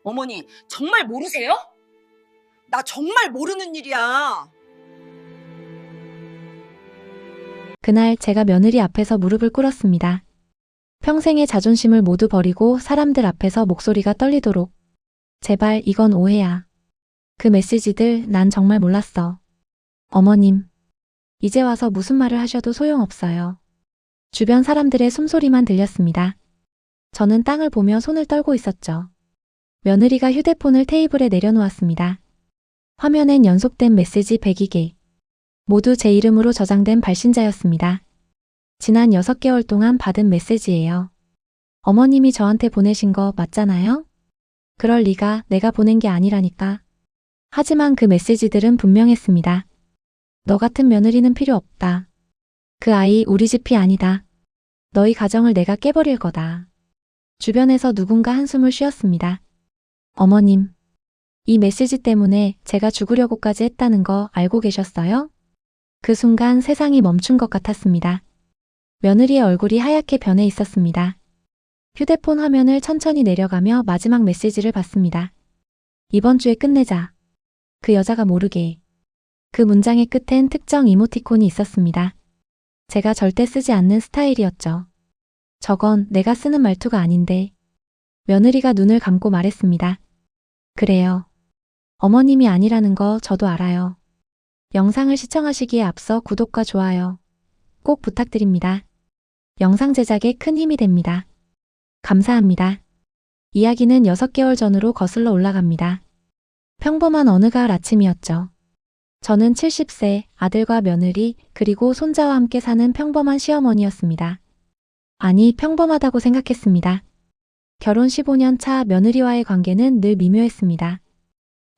어머니, 정말 모르세요? 나 정말 모르는 일이야. 그날 제가 며느리 앞에서 무릎을 꿇었습니다. 평생의 자존심을 모두 버리고 사람들 앞에서 목소리가 떨리도록. 제발 이건 오해야. 그 메시지들 난 정말 몰랐어. 어머님, 이제 와서 무슨 말을 하셔도 소용없어요. 주변 사람들의 숨소리만 들렸습니다. 저는 땅을 보며 손을 떨고 있었죠. 며느리가 휴대폰을 테이블에 내려놓았습니다. 화면엔 연속된 메시지 102개. 모두 제 이름으로 저장된 발신자였습니다. 지난 6개월 동안 받은 메시지예요. 어머님이 저한테 보내신 거 맞잖아요? 그럴 리가, 내가 보낸 게 아니라니까. 하지만 그 메시지들은 분명했습니다. 너 같은 며느리는 필요 없다. 그 아이 우리 집이 아니다. 너희 가정을 내가 깨버릴 거다. 주변에서 누군가 한숨을 쉬었습니다. 어머님, 이 메시지 때문에 제가 죽으려고까지 했다는 거 알고 계셨어요? 그 순간 세상이 멈춘 것 같았습니다. 며느리의 얼굴이 하얗게 변해 있었습니다. 휴대폰 화면을 천천히 내려가며 마지막 메시지를 봤습니다. 이번 주에 끝내자. 그 여자가 모르게. 그 문장의 끝엔 특정 이모티콘이 있었습니다. 제가 절대 쓰지 않는 스타일이었죠. 저건 내가 쓰는 말투가 아닌데. 며느리가 눈을 감고 말했습니다. 그래요. 어머님이 아니라는 거 저도 알아요. 영상을 시청하시기에 앞서 구독과 좋아요 꼭 부탁드립니다. 영상 제작에 큰 힘이 됩니다. 감사합니다. 이야기는 6개월 전으로 거슬러 올라갑니다. 평범한 어느 가을 아침이었죠. 저는 70세 아들과 며느리 그리고 손자와 함께 사는 평범한 시어머니였습니다. 아니, 평범하다고 생각했습니다. 결혼 15년 차 며느리와의 관계는 늘 미묘했습니다.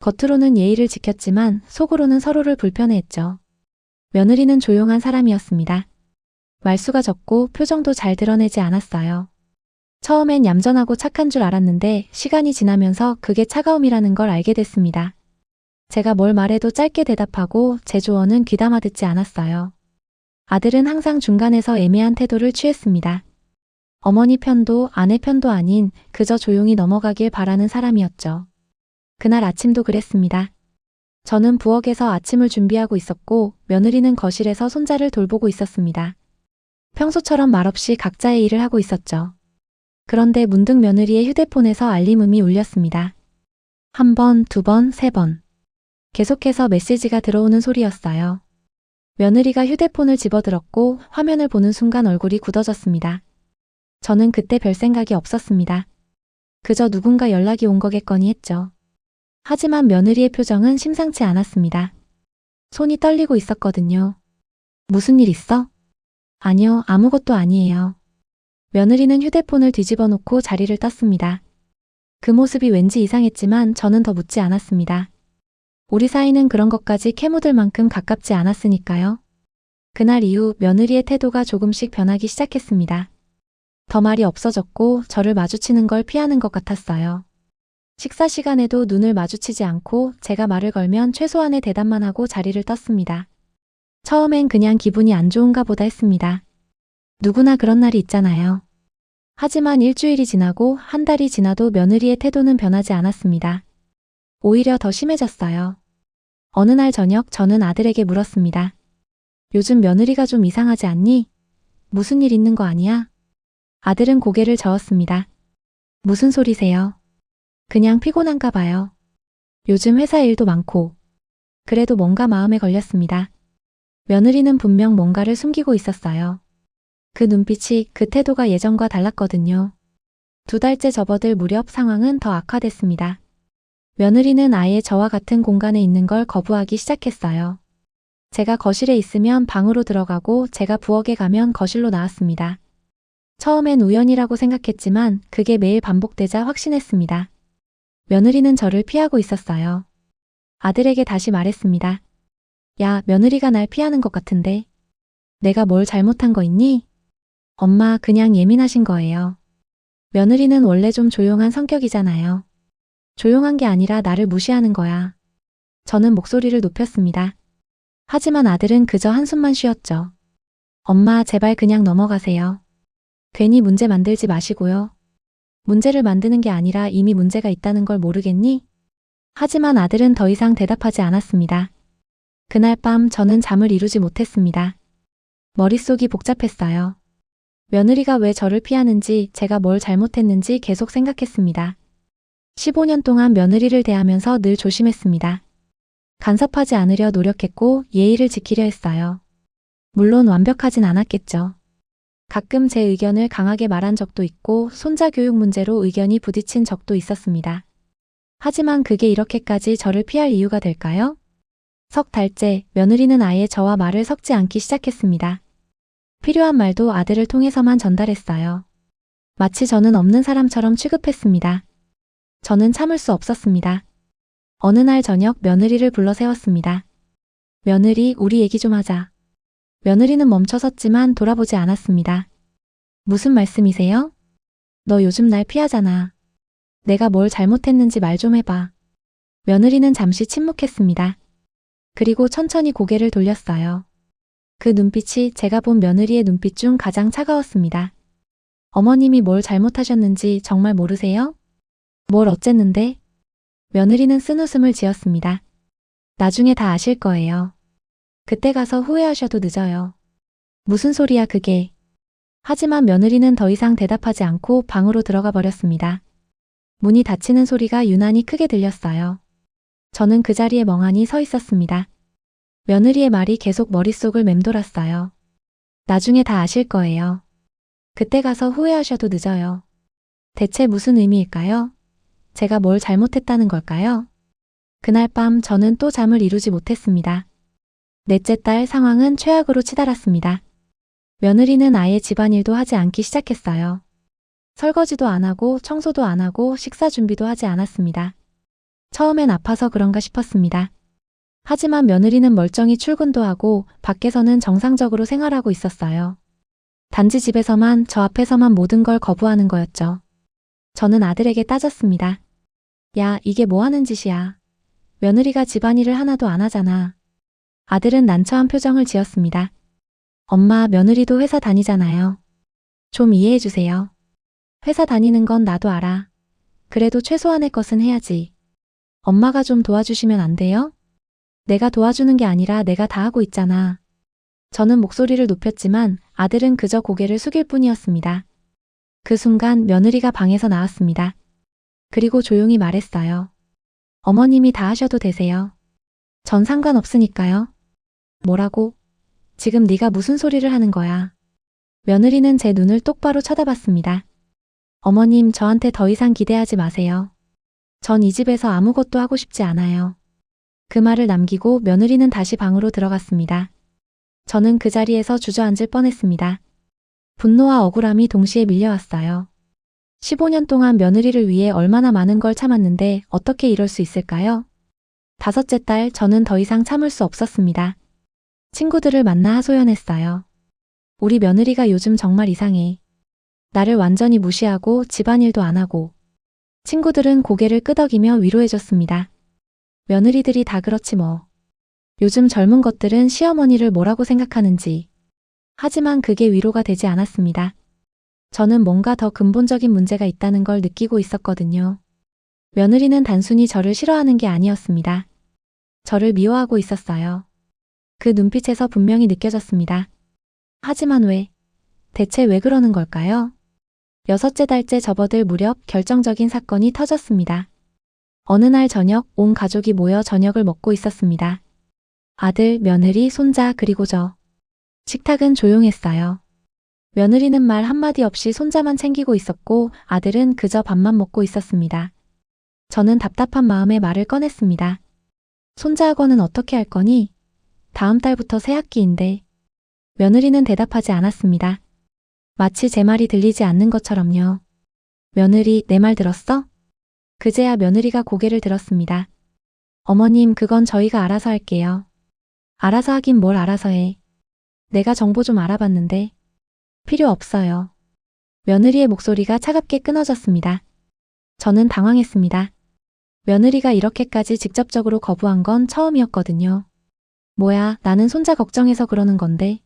겉으로는 예의를 지켰지만 속으로는 서로를 불편해했죠. 며느리는 조용한 사람이었습니다. 말수가 적고 표정도 잘 드러내지 않았어요. 처음엔 얌전하고 착한 줄 알았는데 시간이 지나면서 그게 차가움이라는 걸 알게 됐습니다. 제가 뭘 말해도 짧게 대답하고 제 조언은 귀담아 듣지 않았어요. 아들은 항상 중간에서 애매한 태도를 취했습니다. 어머니 편도 아내 편도 아닌 그저 조용히 넘어가길 바라는 사람이었죠. 그날 아침도 그랬습니다. 저는 부엌에서 아침을 준비하고 있었고 며느리는 거실에서 손자를 돌보고 있었습니다. 평소처럼 말없이 각자의 일을 하고 있었죠. 그런데 문득 며느리의 휴대폰에서 알림음이 울렸습니다. 1번, 2번, 3번. 계속해서 메시지가 들어오는 소리였어요. 며느리가 휴대폰을 집어들었고 화면을 보는 순간 얼굴이 굳어졌습니다. 저는 그때 별 생각이 없었습니다. 그저 누군가 연락이 온 거겠거니 했죠. 하지만 며느리의 표정은 심상치 않았습니다. 손이 떨리고 있었거든요. 무슨 일 있어? 아니요, 아무것도 아니에요. 며느리는 휴대폰을 뒤집어 놓고 자리를 떴습니다. 그 모습이 왠지 이상했지만 저는 더 묻지 않았습니다. 우리 사이는 그런 것까지 캐묻을 만큼 가깝지 않았으니까요. 그날 이후 며느리의 태도가 조금씩 변하기 시작했습니다. 더 말이 없어졌고 저를 마주치는 걸 피하는 것 같았어요. 식사 시간에도 눈을 마주치지 않고 제가 말을 걸면 최소한의 대답만 하고 자리를 떴습니다. 처음엔 그냥 기분이 안 좋은가 보다 했습니다. 누구나 그런 날이 있잖아요. 하지만 일주일이 지나고 한 달이 지나도 며느리의 태도는 변하지 않았습니다. 오히려 더 심해졌어요. 어느 날 저녁 저는 아들에게 물었습니다. 요즘 며느리가 좀 이상하지 않니? 무슨 일 있는 거 아니야? 아들은 고개를 저었습니다. 무슨 소리세요? 그냥 피곤한가 봐요. 요즘 회사 일도 많고. 그래도 뭔가 마음에 걸렸습니다. 며느리는 분명 뭔가를 숨기고 있었어요. 그 눈빛이, 그 태도가 예전과 달랐거든요. 2달째 접어들 무렵 상황은 더 악화됐습니다. 며느리는 아예 저와 같은 공간에 있는 걸 거부하기 시작했어요. 제가 거실에 있으면 방으로 들어가고 제가 부엌에 가면 거실로 나왔습니다. 처음엔 우연이라고 생각했지만 그게 매일 반복되자 확신했습니다. 며느리는 저를 피하고 있었어요. 아들에게 다시 말했습니다. 야, 며느리가 날 피하는 것 같은데. 내가 뭘 잘못한 거 있니? 엄마, 그냥 예민하신 거예요. 며느리는 원래 좀 조용한 성격이잖아요. 조용한 게 아니라 나를 무시하는 거야. 저는 목소리를 높였습니다. 하지만 아들은 그저 한숨만 쉬었죠. 엄마, 제발 그냥 넘어가세요. 괜히 문제 만들지 마시고요. 문제를 만드는 게 아니라 이미 문제가 있다는 걸 모르겠니? 하지만 아들은 더 이상 대답하지 않았습니다. 그날 밤 저는 잠을 이루지 못했습니다. 머릿속이 복잡했어요. 며느리가 왜 저를 피하는지, 제가 뭘 잘못했는지 계속 생각했습니다. 15년 동안 며느리를 대하면서 늘 조심했습니다. 간섭하지 않으려 노력했고 예의를 지키려 했어요. 물론 완벽하진 않았겠죠. 가끔 제 의견을 강하게 말한 적도 있고 손자 교육 문제로 의견이 부딪힌 적도 있었습니다. 하지만 그게 이렇게까지 저를 피할 이유가 될까요? 석 달째 며느리는 아예 저와 말을 섞지 않기 시작했습니다. 필요한 말도 아들을 통해서만 전달했어요. 마치 저는 없는 사람처럼 취급했습니다. 저는 참을 수 없었습니다. 어느 날 저녁 며느리를 불러 세웠습니다. 며느리, 우리 얘기 좀 하자. 며느리는 멈춰섰지만 돌아보지 않았습니다. 무슨 말씀이세요? 너 요즘 날 피하잖아. 내가 뭘 잘못했는지 말 좀 해봐. 며느리는 잠시 침묵했습니다. 그리고 천천히 고개를 돌렸어요. 그 눈빛이 제가 본 며느리의 눈빛 중 가장 차가웠습니다. 어머님이 뭘 잘못하셨는지 정말 모르세요? 뭘 어쨌는데? 며느리는 쓴웃음을 지었습니다. 나중에 다 아실 거예요. 그때 가서 후회하셔도 늦어요. 무슨 소리야 그게. 하지만 며느리는 더 이상 대답하지 않고 방으로 들어가 버렸습니다. 문이 닫히는 소리가 유난히 크게 들렸어요. 저는 그 자리에 멍하니 서 있었습니다. 며느리의 말이 계속 머릿속을 맴돌았어요. 나중에 다 아실 거예요. 그때 가서 후회하셔도 늦어요. 대체 무슨 의미일까요? 제가 뭘 잘못했다는 걸까요? 그날 밤 저는 또 잠을 이루지 못했습니다. 넷째 딸 상황은 최악으로 치달았습니다. 며느리는 아예 집안일도 하지 않기 시작했어요. 설거지도 안 하고 청소도 안 하고 식사 준비도 하지 않았습니다. 처음엔 아파서 그런가 싶었습니다. 하지만 며느리는 멀쩡히 출근도 하고 밖에서는 정상적으로 생활하고 있었어요. 단지 집에서만 저 앞에서만 모든 걸 거부하는 거였죠. 저는 아들에게 따졌습니다. 야, 이게 뭐 하는 짓이야. 며느리가 집안일을 하나도 안 하잖아. 아들은 난처한 표정을 지었습니다. 엄마, 며느리도 회사 다니잖아요. 좀 이해해 주세요. 회사 다니는 건 나도 알아. 그래도 최소한의 것은 해야지. 엄마가 좀 도와주시면 안 돼요? 내가 도와주는 게 아니라 내가 다 하고 있잖아. 저는 목소리를 높였지만 아들은 그저 고개를 숙일 뿐이었습니다. 그 순간 며느리가 방에서 나왔습니다. 그리고 조용히 말했어요. 어머님이 다 하셔도 되세요. 전 상관없으니까요. 뭐라고? 지금 네가 무슨 소리를 하는 거야? 며느리는 제 눈을 똑바로 쳐다봤습니다. 어머님, 저한테 더 이상 기대하지 마세요. 전 이 집에서 아무것도 하고 싶지 않아요. 그 말을 남기고 며느리는 다시 방으로 들어갔습니다. 저는 그 자리에서 주저앉을 뻔했습니다. 분노와 억울함이 동시에 밀려왔어요. 15년 동안 며느리를 위해 얼마나 많은 걸 참았는데 어떻게 이럴 수 있을까요? 다섯째 딸, 저는 더 이상 참을 수 없었습니다. 친구들을 만나 하소연했어요. 우리 며느리가 요즘 정말 이상해. 나를 완전히 무시하고 집안일도 안 하고. 친구들은 고개를 끄덕이며 위로해줬습니다. 며느리들이 다 그렇지 뭐. 요즘 젊은 것들은 시어머니를 뭐라고 생각하는지. 하지만 그게 위로가 되지 않았습니다. 저는 뭔가 더 근본적인 문제가 있다는 걸 느끼고 있었거든요. 며느리는 단순히 저를 싫어하는 게 아니었습니다. 저를 미워하고 있었어요. 그 눈빛에서 분명히 느껴졌습니다. 하지만 왜? 대체 왜 그러는 걸까요? 여섯째 달째 접어들 무렵 결정적인 사건이 터졌습니다. 어느 날 저녁 온 가족이 모여 저녁을 먹고 있었습니다. 아들, 며느리, 손자, 그리고 저. 식탁은 조용했어요. 며느리는 말 한마디 없이 손자만 챙기고 있었고 아들은 그저 밥만 먹고 있었습니다. 저는 답답한 마음에 말을 꺼냈습니다. 손자 학원은 어떻게 할 거니? 다음 달부터 새 학기인데. 며느리는 대답하지 않았습니다. 마치 제 말이 들리지 않는 것처럼요. 며느리, 내 말 들었어? 그제야 며느리가 고개를 들었습니다. 어머님, 그건 저희가 알아서 할게요. 알아서 하긴 뭘 알아서 해. 내가 정보 좀 알아봤는데. 필요 없어요. 며느리의 목소리가 차갑게 끊어졌습니다. 저는 당황했습니다. 며느리가 이렇게까지 직접적으로 거부한 건 처음이었거든요. 뭐야, 나는 손자 걱정해서 그러는 건데.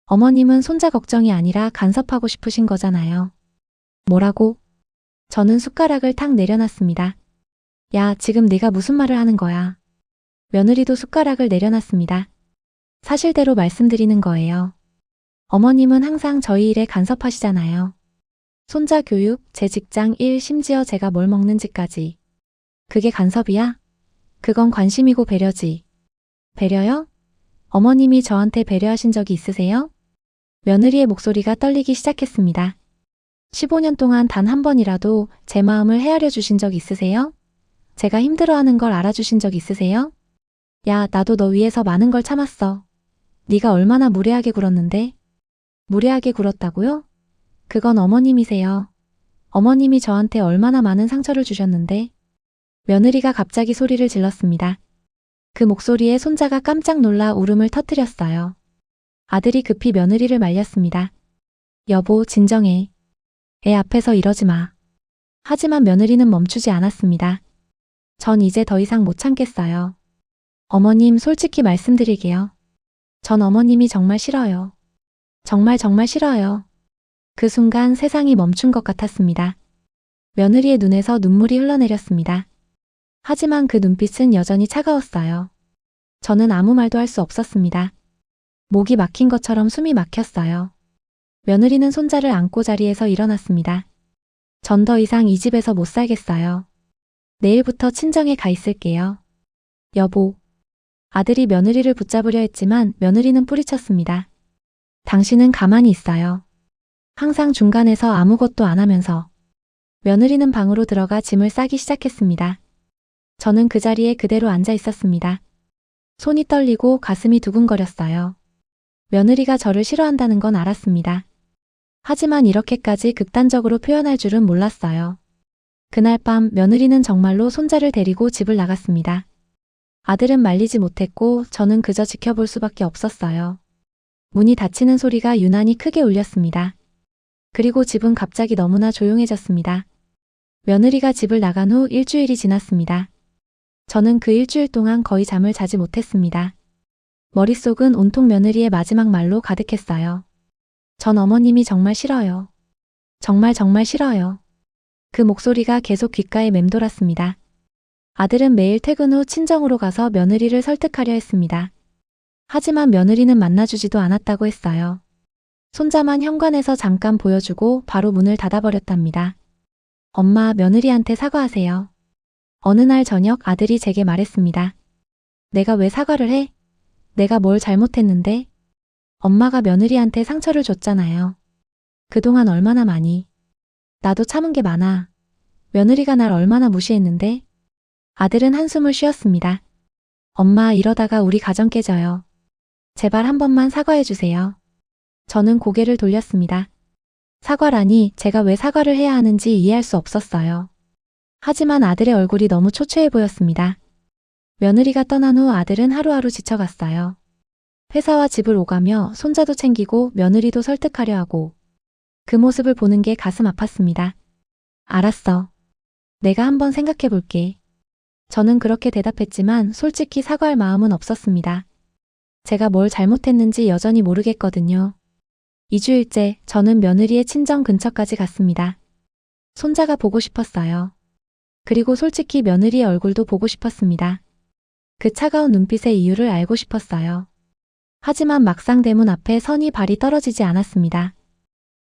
어머님은 손자 걱정이 아니라 간섭하고 싶으신 거잖아요. 뭐라고? 저는 숟가락을 탁 내려놨습니다. 야, 지금 네가 무슨 말을 하는 거야? 며느리도 숟가락을 내려놨습니다. 사실대로 말씀드리는 거예요. 어머님은 항상 저희 일에 간섭하시잖아요. 손자 교육, 제 직장 일, 심지어 제가 뭘 먹는지까지. 그게 간섭이야? 그건 관심이고 배려지. 배려요? 어머님이 저한테 배려하신 적이 있으세요? 며느리의 목소리가 떨리기 시작했습니다. 15년 동안 단 한 번이라도 제 마음을 헤아려 주신 적 있으세요? 제가 힘들어하는 걸 알아주신 적 있으세요? 야, 나도 너 위해서 많은 걸 참았어. 네가 얼마나 무례하게 굴었는데? 무례하게 굴었다고요? 그건 어머님이세요. 어머님이 저한테 얼마나 많은 상처를 주셨는데? 며느리가 갑자기 소리를 질렀습니다. 그 목소리에 손자가 깜짝 놀라 울음을 터뜨렸어요. 아들이 급히 며느리를 말렸습니다. 여보, 진정해. 애 앞에서 이러지 마. 하지만 며느리는 멈추지 않았습니다. 전 이제 더 이상 못 참겠어요. 어머님, 솔직히 말씀드릴게요. 전 어머님이 정말 싫어요. 정말 싫어요. 그 순간 세상이 멈춘 것 같았습니다. 며느리의 눈에서 눈물이 흘러내렸습니다. 하지만 그 눈빛은 여전히 차가웠어요. 저는 아무 말도 할 수 없었습니다. 목이 막힌 것처럼 숨이 막혔어요. 며느리는 손자를 안고 자리에서 일어났습니다. 전 더 이상 이 집에서 못 살겠어요. 내일부터 친정에 가 있을게요. 여보. 아들이 며느리를 붙잡으려 했지만 며느리는 뿌리쳤습니다. 당신은 가만히 있어요. 항상 중간에서 아무것도 안 하면서. 며느리는 방으로 들어가 짐을 싸기 시작했습니다. 저는 그 자리에 그대로 앉아 있었습니다. 손이 떨리고 가슴이 두근거렸어요. 며느리가 저를 싫어한다는 건 알았습니다. 하지만 이렇게까지 극단적으로 표현할 줄은 몰랐어요. 그날 밤 며느리는 정말로 손자를 데리고 집을 나갔습니다. 아들은 말리지 못했고 저는 그저 지켜볼 수밖에 없었어요. 문이 닫히는 소리가 유난히 크게 울렸습니다. 그리고 집은 갑자기 너무나 조용해졌습니다. 며느리가 집을 나간 후 일주일이 지났습니다. 저는 그 일주일 동안 거의 잠을 자지 못했습니다. 머릿속은 온통 며느리의 마지막 말로 가득했어요. 전 어머님이 정말 싫어요. 정말 싫어요. 그 목소리가 계속 귓가에 맴돌았습니다. 아들은 매일 퇴근 후 친정으로 가서 며느리를 설득하려 했습니다. 하지만 며느리는 만나주지도 않았다고 했어요. 손자만 현관에서 잠깐 보여주고 바로 문을 닫아버렸답니다. 엄마, 며느리한테 사과하세요. 어느 날 저녁 아들이 제게 말했습니다. 내가 왜 사과를 해? 내가 뭘 잘못했는데? 엄마가 며느리한테 상처를 줬잖아요. 그동안 얼마나 많이. 나도 참은 게 많아. 며느리가 날 얼마나 무시했는데? 아들은 한숨을 쉬었습니다. 엄마, 이러다가 우리 가정 깨져요. 제발 한 번만 사과해 주세요. 저는 고개를 돌렸습니다. 사과라니, 제가 왜 사과를 해야 하는지 이해할 수 없었어요. 하지만 아들의 얼굴이 너무 초췌해 보였습니다. 며느리가 떠난 후 아들은 하루하루 지쳐갔어요. 회사와 집을 오가며 손자도 챙기고 며느리도 설득하려 하고 그 모습을 보는 게 가슴 아팠습니다. 알았어. 내가 한번 생각해 볼게. 저는 그렇게 대답했지만 솔직히 사과할 마음은 없었습니다. 제가 뭘 잘못했는지 여전히 모르겠거든요. 2주일째 저는 며느리의 친정 근처까지 갔습니다. 손자가 보고 싶었어요. 그리고 솔직히 며느리의 얼굴도 보고 싶었습니다. 그 차가운 눈빛의 이유를 알고 싶었어요. 하지만 막상 대문 앞에 서니 발이 떨어지지 않았습니다.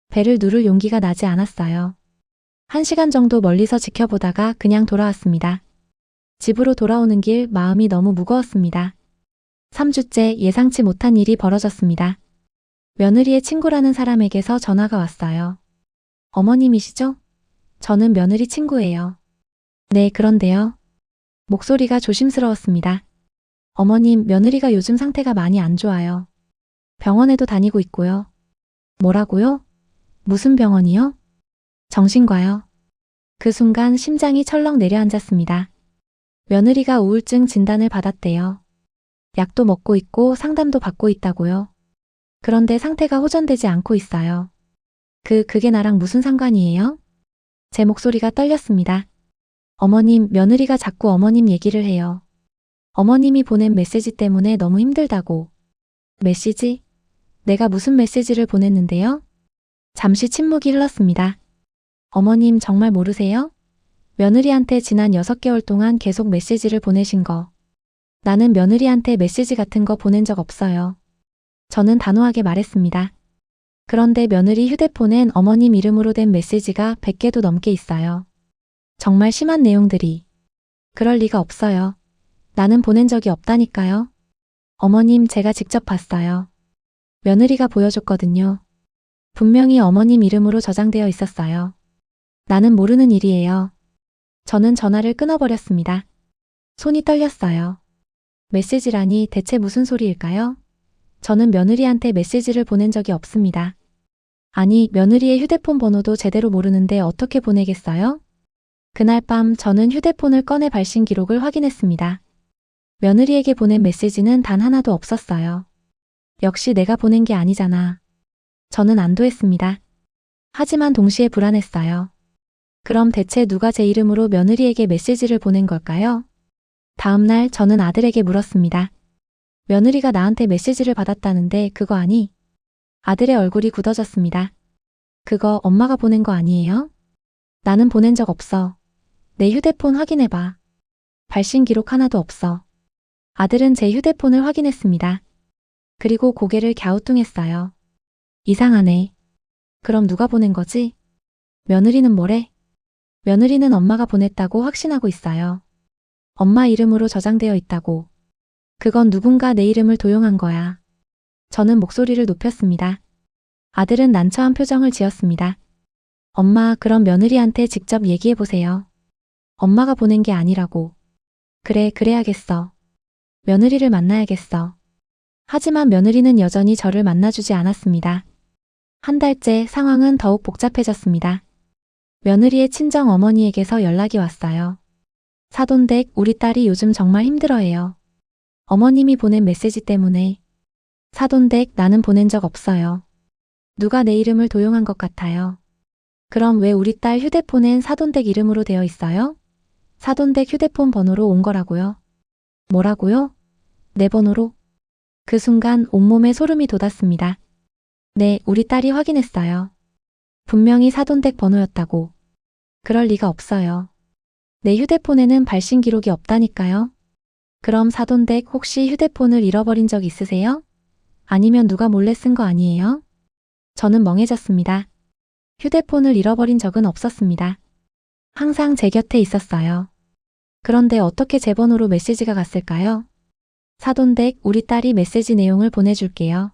배를 누를 용기가 나지 않았어요. 1시간 정도 멀리서 지켜보다가 그냥 돌아왔습니다. 집으로 돌아오는 길 마음이 너무 무거웠습니다. 3주째 예상치 못한 일이 벌어졌습니다. 며느리의 친구라는 사람에게서 전화가 왔어요. 어머님이시죠? 저는 며느리 친구예요. 네, 그런데요. 목소리가 조심스러웠습니다. 어머님, 며느리가 요즘 상태가 많이 안 좋아요. 병원에도 다니고 있고요. 뭐라고요? 무슨 병원이요? 정신과요. 그 순간 심장이 철렁 내려앉았습니다. 며느리가 우울증 진단을 받았대요. 약도 먹고 있고 상담도 받고 있다고요. 그런데 상태가 호전되지 않고 있어요. 그게 나랑 무슨 상관이에요? 제 목소리가 떨렸습니다. 어머님, 며느리가 자꾸 어머님 얘기를 해요. 어머님이 보낸 메시지 때문에 너무 힘들다고. 메시지? 내가 무슨 메시지를 보냈는데요? 잠시 침묵이 흘렀습니다. 어머님 정말 모르세요? 며느리한테 지난 6개월 동안 계속 메시지를 보내신 거. 나는 며느리한테 메시지 같은 거 보낸 적 없어요. 저는 단호하게 말했습니다. 그런데 며느리 휴대폰엔 어머님 이름으로 된 메시지가 100개도 넘게 있어요. 정말 심한 내용들이. 그럴 리가 없어요. 나는 보낸 적이 없다니까요. 어머님 제가 직접 봤어요. 며느리가 보여줬거든요. 분명히 어머님 이름으로 저장되어 있었어요. 나는 모르는 일이에요. 저는 전화를 끊어버렸습니다. 손이 떨렸어요. 메시지라니 대체 무슨 소리일까요? 저는 며느리한테 메시지를 보낸 적이 없습니다. 아니, 며느리의 휴대폰 번호도 제대로 모르는데 어떻게 보내겠어요? 그날 밤 저는 휴대폰을 꺼내 발신 기록을 확인했습니다. 며느리에게 보낸 메시지는 단 하나도 없었어요. 역시 내가 보낸 게 아니잖아. 저는 안도했습니다. 하지만 동시에 불안했어요. 그럼 대체 누가 제 이름으로 며느리에게 메시지를 보낸 걸까요? 다음 날 저는 아들에게 물었습니다. 며느리가 나한테 메시지를 받았다는데 그거 아니? 아들의 얼굴이 굳어졌습니다. 그거 엄마가 보낸 거 아니에요? 나는 보낸 적 없어. 내 휴대폰 확인해봐. 발신 기록 하나도 없어. 아들은 제 휴대폰을 확인했습니다. 그리고 고개를 갸우뚱했어요. 이상하네. 그럼 누가 보낸 거지? 며느리는 뭐래? 며느리는 엄마가 보냈다고 확신하고 있어요. 엄마 이름으로 저장되어 있다고. 그건 누군가 내 이름을 도용한 거야. 저는 목소리를 높였습니다. 아들은 난처한 표정을 지었습니다. 엄마, 그럼 며느리한테 직접 얘기해보세요. 엄마가 보낸 게 아니라고. 그래, 그래야겠어. 며느리를 만나야겠어. 하지만 며느리는 여전히 저를 만나주지 않았습니다. 한 달째 상황은 더욱 복잡해졌습니다. 며느리의 친정 어머니에게서 연락이 왔어요. 사돈댁, 우리 딸이 요즘 정말 힘들어해요. 어머님이 보낸 메시지 때문에. 사돈댁, 나는 보낸 적 없어요. 누가 내 이름을 도용한 것 같아요. 그럼 왜 우리 딸 휴대폰엔 사돈댁 이름으로 되어 있어요? 사돈댁 휴대폰 번호로 온 거라고요. 뭐라고요? 내 번호로? 그 순간 온몸에 소름이 돋았습니다. 네, 우리 딸이 확인했어요. 분명히 사돈댁 번호였다고. 그럴 리가 없어요. 내 휴대폰에는 발신 기록이 없다니까요. 그럼 사돈댁 혹시 휴대폰을 잃어버린 적 있으세요? 아니면 누가 몰래 쓴 거 아니에요? 저는 멍해졌습니다. 휴대폰을 잃어버린 적은 없었습니다. 항상 제 곁에 있었어요. 그런데 어떻게 제 번호로 메시지가 갔을까요? 사돈댁, 우리 딸이 메시지 내용을 보내줄게요.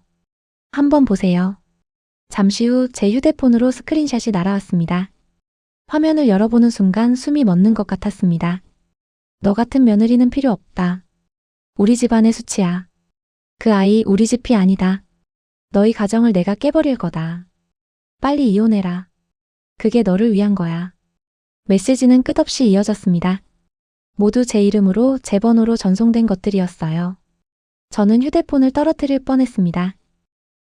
한번 보세요. 잠시 후 제 휴대폰으로 스크린샷이 날아왔습니다. 화면을 열어보는 순간 숨이 멎는 것 같았습니다. 너 같은 며느리는 필요 없다. 우리 집안의 수치야. 그 아이 우리 집이 아니다. 너희 가정을 내가 깨버릴 거다. 빨리 이혼해라. 그게 너를 위한 거야. 메시지는 끝없이 이어졌습니다. 모두 제 이름으로 제 번호로 전송된 것들이었어요. 저는 휴대폰을 떨어뜨릴 뻔했습니다.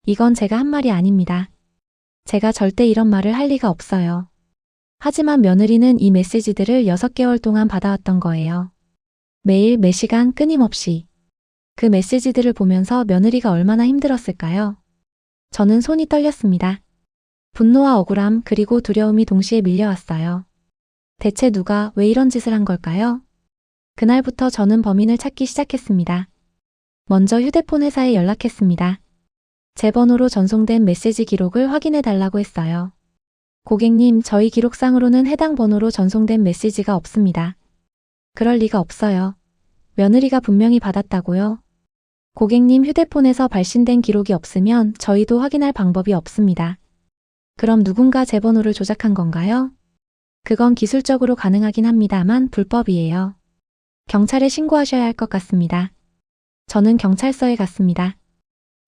이건 제가 한 말이 아닙니다. 제가 절대 이런 말을 할 리가 없어요. 하지만 며느리는 이 메시지들을 6개월 동안 받아왔던 거예요. 매일 매시간 끊임없이. 그 메시지들을 보면서 며느리가 얼마나 힘들었을까요? 저는 손이 떨렸습니다. 분노와 억울함 그리고 두려움이 동시에 밀려왔어요. 대체 누가 왜 이런 짓을 한 걸까요? 그날부터 저는 범인을 찾기 시작했습니다. 먼저 휴대폰 회사에 연락했습니다. 제 번호로 전송된 메시지 기록을 확인해 달라고 했어요. 고객님, 저희 기록상으로는 해당 번호로 전송된 메시지가 없습니다. 그럴 리가 없어요. 며느리가 분명히 받았다고요. 고객님 휴대폰에서 발신된 기록이 없으면 저희도 확인할 방법이 없습니다. 그럼 누군가 제 번호를 조작한 건가요? 그건 기술적으로 가능하긴 합니다만 불법이에요. 경찰에 신고하셔야 할 것 같습니다. 저는 경찰서에 갔습니다.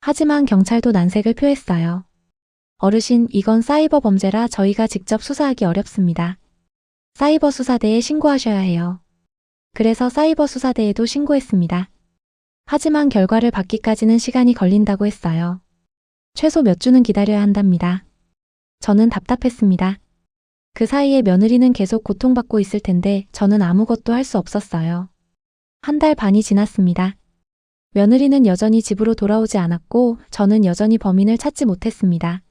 하지만 경찰도 난색을 표했어요. 어르신, 이건 사이버 범죄라 저희가 직접 수사하기 어렵습니다. 사이버 수사대에 신고하셔야 해요. 그래서 사이버 수사대에도 신고했습니다. 하지만 결과를 받기까지는 시간이 걸린다고 했어요. 최소 몇 주는 기다려야 한답니다. 저는 답답했습니다. 그 사이에 며느리는 계속 고통받고 있을 텐데 저는 아무것도 할 수 없었어요. 한 달 반이 지났습니다. 며느리는 여전히 집으로 돌아오지 않았고 저는 여전히 범인을 찾지 못했습니다.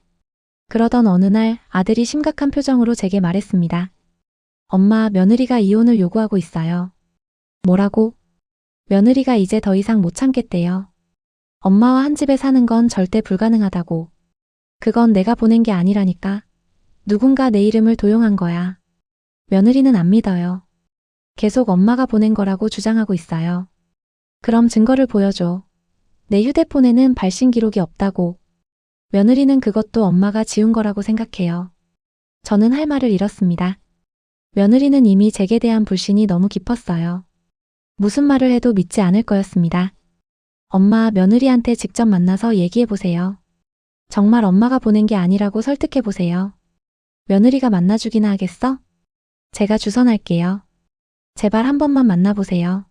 그러던 어느 날 아들이 심각한 표정으로 제게 말했습니다. 엄마, 며느리가 이혼을 요구하고 있어요. 뭐라고? 며느리가 이제 더 이상 못 참겠대요. 엄마와 한 집에 사는 건 절대 불가능하다고. 그건 내가 보낸 게 아니라니까. 누군가 내 이름을 도용한 거야. 며느리는 안 믿어요. 계속 엄마가 보낸 거라고 주장하고 있어요. 그럼 증거를 보여줘. 내 휴대폰에는 발신 기록이 없다고. 며느리는 그것도 엄마가 지운 거라고 생각해요. 저는 할 말을 잃었습니다. 며느리는 이미 제게 대한 불신이 너무 깊었어요. 무슨 말을 해도 믿지 않을 거였습니다. 엄마, 며느리한테 직접 만나서 얘기해보세요. 정말 엄마가 보낸 게 아니라고 설득해보세요. 며느리가 만나주기나 하겠어? 제가 주선할게요. 제발 한 번만 만나보세요.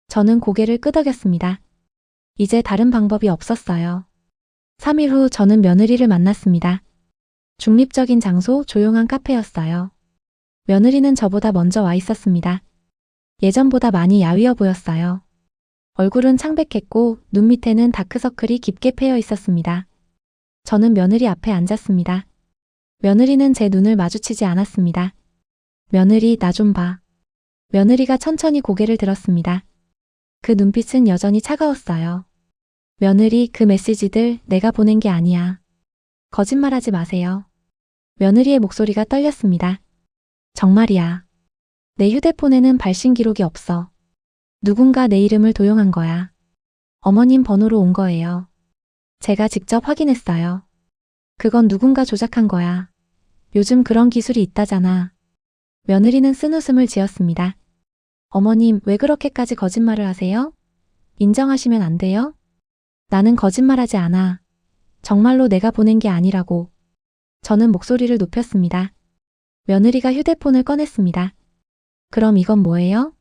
저는 고개를 끄덕였습니다. 이제 다른 방법이 없었어요. 3일 후 저는 며느리를 만났습니다. 중립적인 장소, 조용한 카페였어요. 며느리는 저보다 먼저 와 있었습니다. 예전보다 많이 야위어 보였어요. 얼굴은 창백했고 눈 밑에는 다크서클이 깊게 패여 있었습니다. 저는 며느리 앞에 앉았습니다. 며느리는 제 눈을 마주치지 않았습니다. 며느리, 나 좀 봐. 며느리가 천천히 고개를 들었습니다. 그 눈빛은 여전히 차가웠어요. 며느리, 그 메시지들 내가 보낸 게 아니야. 거짓말하지 마세요. 며느리의 목소리가 떨렸습니다. 정말이야. 내 휴대폰에는 발신 기록이 없어. 누군가 내 이름을 도용한 거야. 어머님 번호로 온 거예요. 제가 직접 확인했어요. 그건 누군가 조작한 거야. 요즘 그런 기술이 있다잖아. 며느리는 쓴웃음을 지었습니다. 어머님, 왜 그렇게까지 거짓말을 하세요? 인정하시면 안 돼요? 나는 거짓말하지 않아. 정말로 내가 보낸 게 아니라고. 저는 목소리를 높였습니다. 며느리가 휴대폰을 꺼냈습니다. 그럼 이건 뭐예요?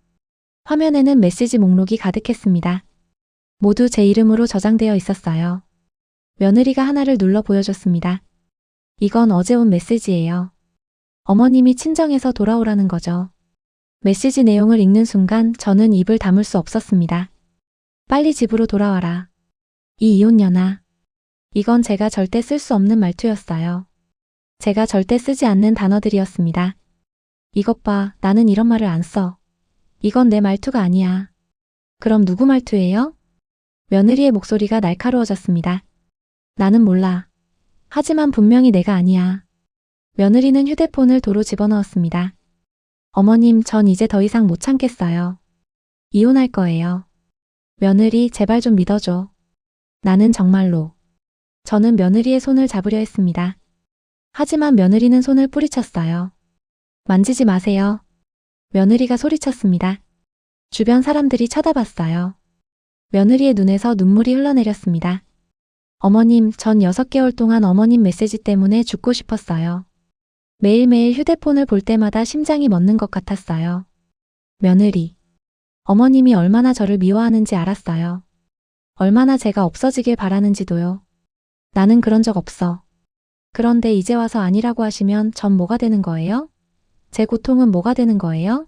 화면에는 메시지 목록이 가득했습니다. 모두 제 이름으로 저장되어 있었어요. 며느리가 하나를 눌러 보여줬습니다. 이건 어제 온 메시지예요. 어머님이 친정에서 돌아오라는 거죠. 메시지 내용을 읽는 순간 저는 입을 다물 수 없었습니다. 빨리 집으로 돌아와라. 이 이혼녀나. 이건 제가 절대 쓸 수 없는 말투였어요. 제가 절대 쓰지 않는 단어들이었습니다. 이것 봐, 나는 이런 말을 안 써. 이건 내 말투가 아니야. 그럼 누구 말투예요? 며느리의 목소리가 날카로워졌습니다. 나는 몰라. 하지만 분명히 내가 아니야. 며느리는 휴대폰을 도로 집어넣었습니다. 어머님, 전 이제 더 이상 못 참겠어요. 이혼할 거예요. 며느리, 제발 좀 믿어줘. 나는 정말로. 저는 며느리의 손을 잡으려 했습니다. 하지만 며느리는 손을 뿌리쳤어요. 만지지 마세요. 며느리가 소리쳤습니다. 주변 사람들이 쳐다봤어요. 며느리의 눈에서 눈물이 흘러내렸습니다. 어머님, 전 6개월 동안 어머님 메시지 때문에 죽고 싶었어요. 매일매일 휴대폰을 볼 때마다 심장이 멎는 것 같았어요. 며느리. 어머님이 얼마나 저를 미워하는지 알았어요. 얼마나 제가 없어지길 바라는지도요. 나는 그런 적 없어. 그런데 이제 와서 아니라고 하시면 전 뭐가 되는 거예요? 제 고통은 뭐가 되는 거예요?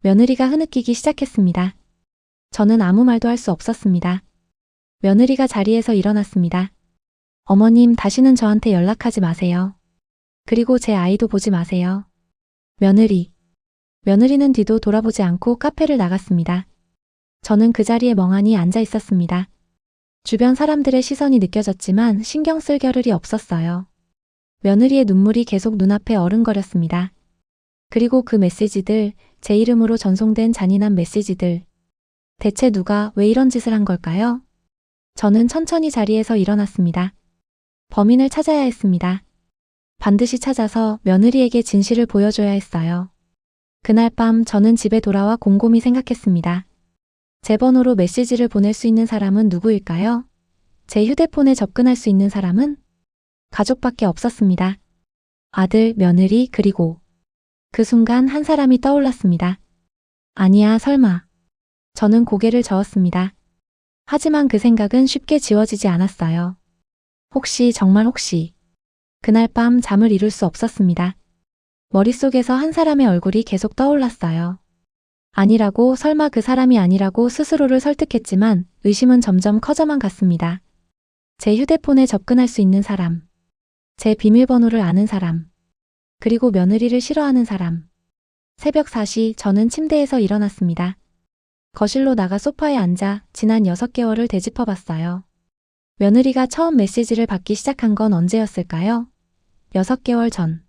며느리가 흐느끼기 시작했습니다. 저는 아무 말도 할 수 없었습니다. 며느리가 자리에서 일어났습니다. 어머님, 다시는 저한테 연락하지 마세요. 그리고 제 아이도 보지 마세요. 며느리. 며느리는 뒤도 돌아보지 않고 카페를 나갔습니다. 저는 그 자리에 멍하니 앉아 있었습니다. 주변 사람들의 시선이 느껴졌지만 신경 쓸 겨를이 없었어요. 며느리의 눈물이 계속 눈앞에 어른거렸습니다. 그리고 그 메시지들, 제 이름으로 전송된 잔인한 메시지들. 대체 누가 왜 이런 짓을 한 걸까요? 저는 천천히 자리에서 일어났습니다. 범인을 찾아야 했습니다. 반드시 찾아서 며느리에게 진실을 보여줘야 했어요. 그날 밤 저는 집에 돌아와 곰곰이 생각했습니다. 제 번호로 메시지를 보낼 수 있는 사람은 누구일까요? 제 휴대폰에 접근할 수 있는 사람은? 가족밖에 없었습니다. 아들, 며느리, 그리고 그 순간 한 사람이 떠올랐습니다. 아니야, 설마. 저는 고개를 저었습니다. 하지만 그 생각은 쉽게 지워지지 않았어요. 혹시, 정말 혹시. 그날 밤 잠을 이룰 수 없었습니다. 머릿속에서 한 사람의 얼굴이 계속 떠올랐어요. 아니라고, 설마 그 사람이 아니라고 스스로를 설득했지만 의심은 점점 커져만 갔습니다. 제 휴대폰에 접근할 수 있는 사람. 제 비밀번호를 아는 사람. 그리고 며느리를 싫어하는 사람. 새벽 4시 저는 침대에서 일어났습니다. 거실로 나가 소파에 앉아 지난 6개월을 되짚어봤어요. 며느리가 처음 메시지를 받기 시작한 건 언제였을까요? 6개월 전.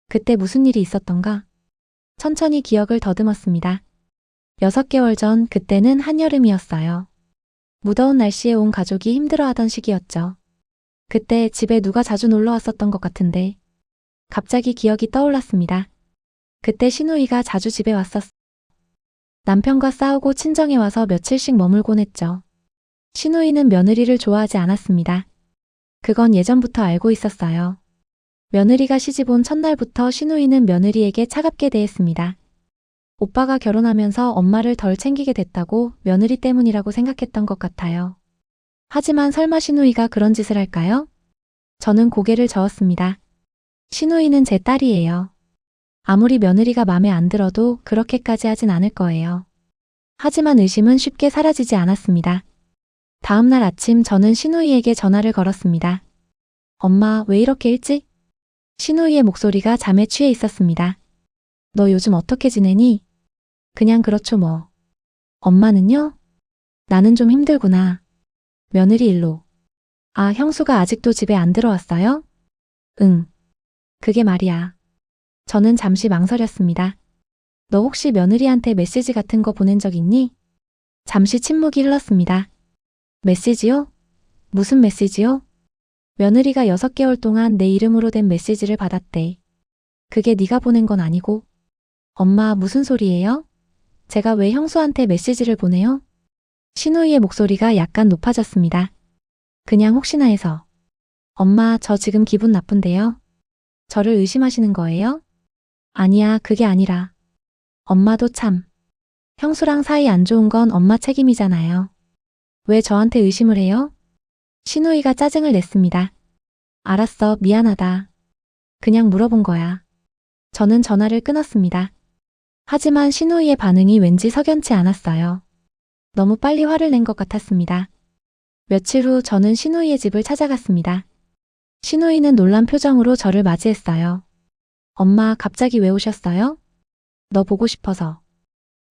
그때 무슨 일이 있었던가? 천천히 기억을 더듬었습니다. 6개월 전 그때는 한여름이었어요. 무더운 날씨에 온 가족이 힘들어하던 시기였죠. 그때 집에 누가 자주 놀러 왔었던 것 같은데 갑자기 기억이 떠올랐습니다. 그때 시누이가 자주 집에 왔었어요. 남편과 싸우고 친정에 와서 며칠씩 머물곤 했죠. 시누이는 며느리를 좋아하지 않았습니다. 그건 예전부터 알고 있었어요. 며느리가 시집 온 첫날부터 시누이는 며느리에게 차갑게 대했습니다. 오빠가 결혼하면서 엄마를 덜 챙기게 됐다고 며느리 때문이라고 생각했던 것 같아요. 하지만 설마 시누이가 그런 짓을 할까요? 저는 고개를 저었습니다. 시누이는 제 딸이에요. 아무리 며느리가 맘에 안 들어도 그렇게까지 하진 않을 거예요. 하지만 의심은 쉽게 사라지지 않았습니다. 다음 날 아침 저는 시누이에게 전화를 걸었습니다. 엄마, 왜 이렇게 일찍? 시누이의 목소리가 잠에 취해 있었습니다. 너 요즘 어떻게 지내니? 그냥 그렇죠 뭐. 엄마는요? 나는 좀 힘들구나. 며느리 일로. 아, 형수가 아직도 집에 안 들어왔어요? 응. 그게 말이야. 저는 잠시 망설였습니다. 너 혹시 며느리한테 메시지 같은 거 보낸 적 있니? 잠시 침묵이 흘렀습니다. 메시지요? 무슨 메시지요? 며느리가 6개월 동안 내 이름으로 된 메시지를 받았대. 그게 네가 보낸 건 아니고. 엄마, 무슨 소리예요? 제가 왜 형수한테 메시지를 보내요? 시누이의 목소리가 약간 높아졌습니다. 그냥 혹시나 해서. 엄마, 저 지금 기분 나쁜데요? 저를 의심하시는 거예요? 아니야, 그게 아니라. 엄마도 참. 형수랑 사이 안 좋은 건 엄마 책임이잖아요. 왜 저한테 의심을 해요? 시누이가 짜증을 냈습니다. 알았어, 미안하다. 그냥 물어본 거야. 저는 전화를 끊었습니다. 하지만 시누이의 반응이 왠지 석연치 않았어요. 너무 빨리 화를 낸 것 같았습니다. 며칠 후 저는 시누이의 집을 찾아갔습니다. 시누이는 놀란 표정으로 저를 맞이했어요. 엄마, 갑자기 왜 오셨어요? 너 보고 싶어서.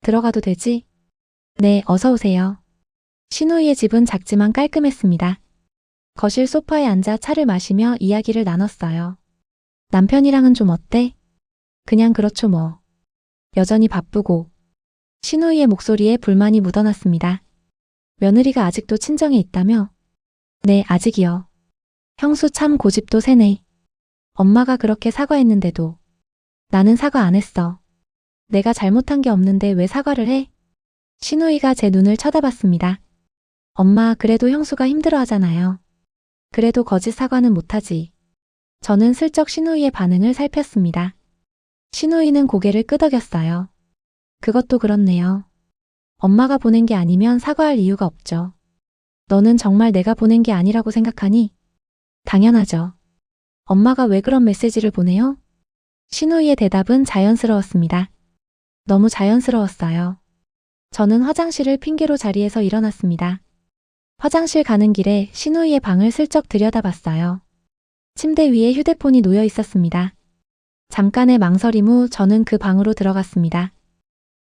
들어가도 되지? 네, 어서 오세요. 시누이의 집은 작지만 깔끔했습니다. 거실 소파에 앉아 차를 마시며 이야기를 나눴어요. 남편이랑은 좀 어때? 그냥 그렇죠 뭐. 여전히 바쁘고. 시누이의 목소리에 불만이 묻어났습니다. 며느리가 아직도 친정에 있다며? 네, 아직이요. 형수 참 고집도 세네. 엄마가 그렇게 사과했는데도. 나는 사과 안 했어. 내가 잘못한 게 없는데 왜 사과를 해? 시누이가 제 눈을 쳐다봤습니다. 엄마, 그래도 형수가 힘들어하잖아요. 그래도 거짓 사과는 못하지. 저는 슬쩍 시누이의 반응을 살폈습니다. 시누이는 고개를 끄덕였어요. 그것도 그렇네요. 엄마가 보낸 게 아니면 사과할 이유가 없죠. 너는 정말 내가 보낸 게 아니라고 생각하니? 당연하죠. 엄마가 왜 그런 메시지를 보내요? 시누이의 대답은 자연스러웠습니다. 너무 자연스러웠어요. 저는 화장실을 핑계로 자리에서 일어났습니다. 화장실 가는 길에 시누이의 방을 슬쩍 들여다봤어요. 침대 위에 휴대폰이 놓여 있었습니다. 잠깐의 망설임 후 저는 그 방으로 들어갔습니다.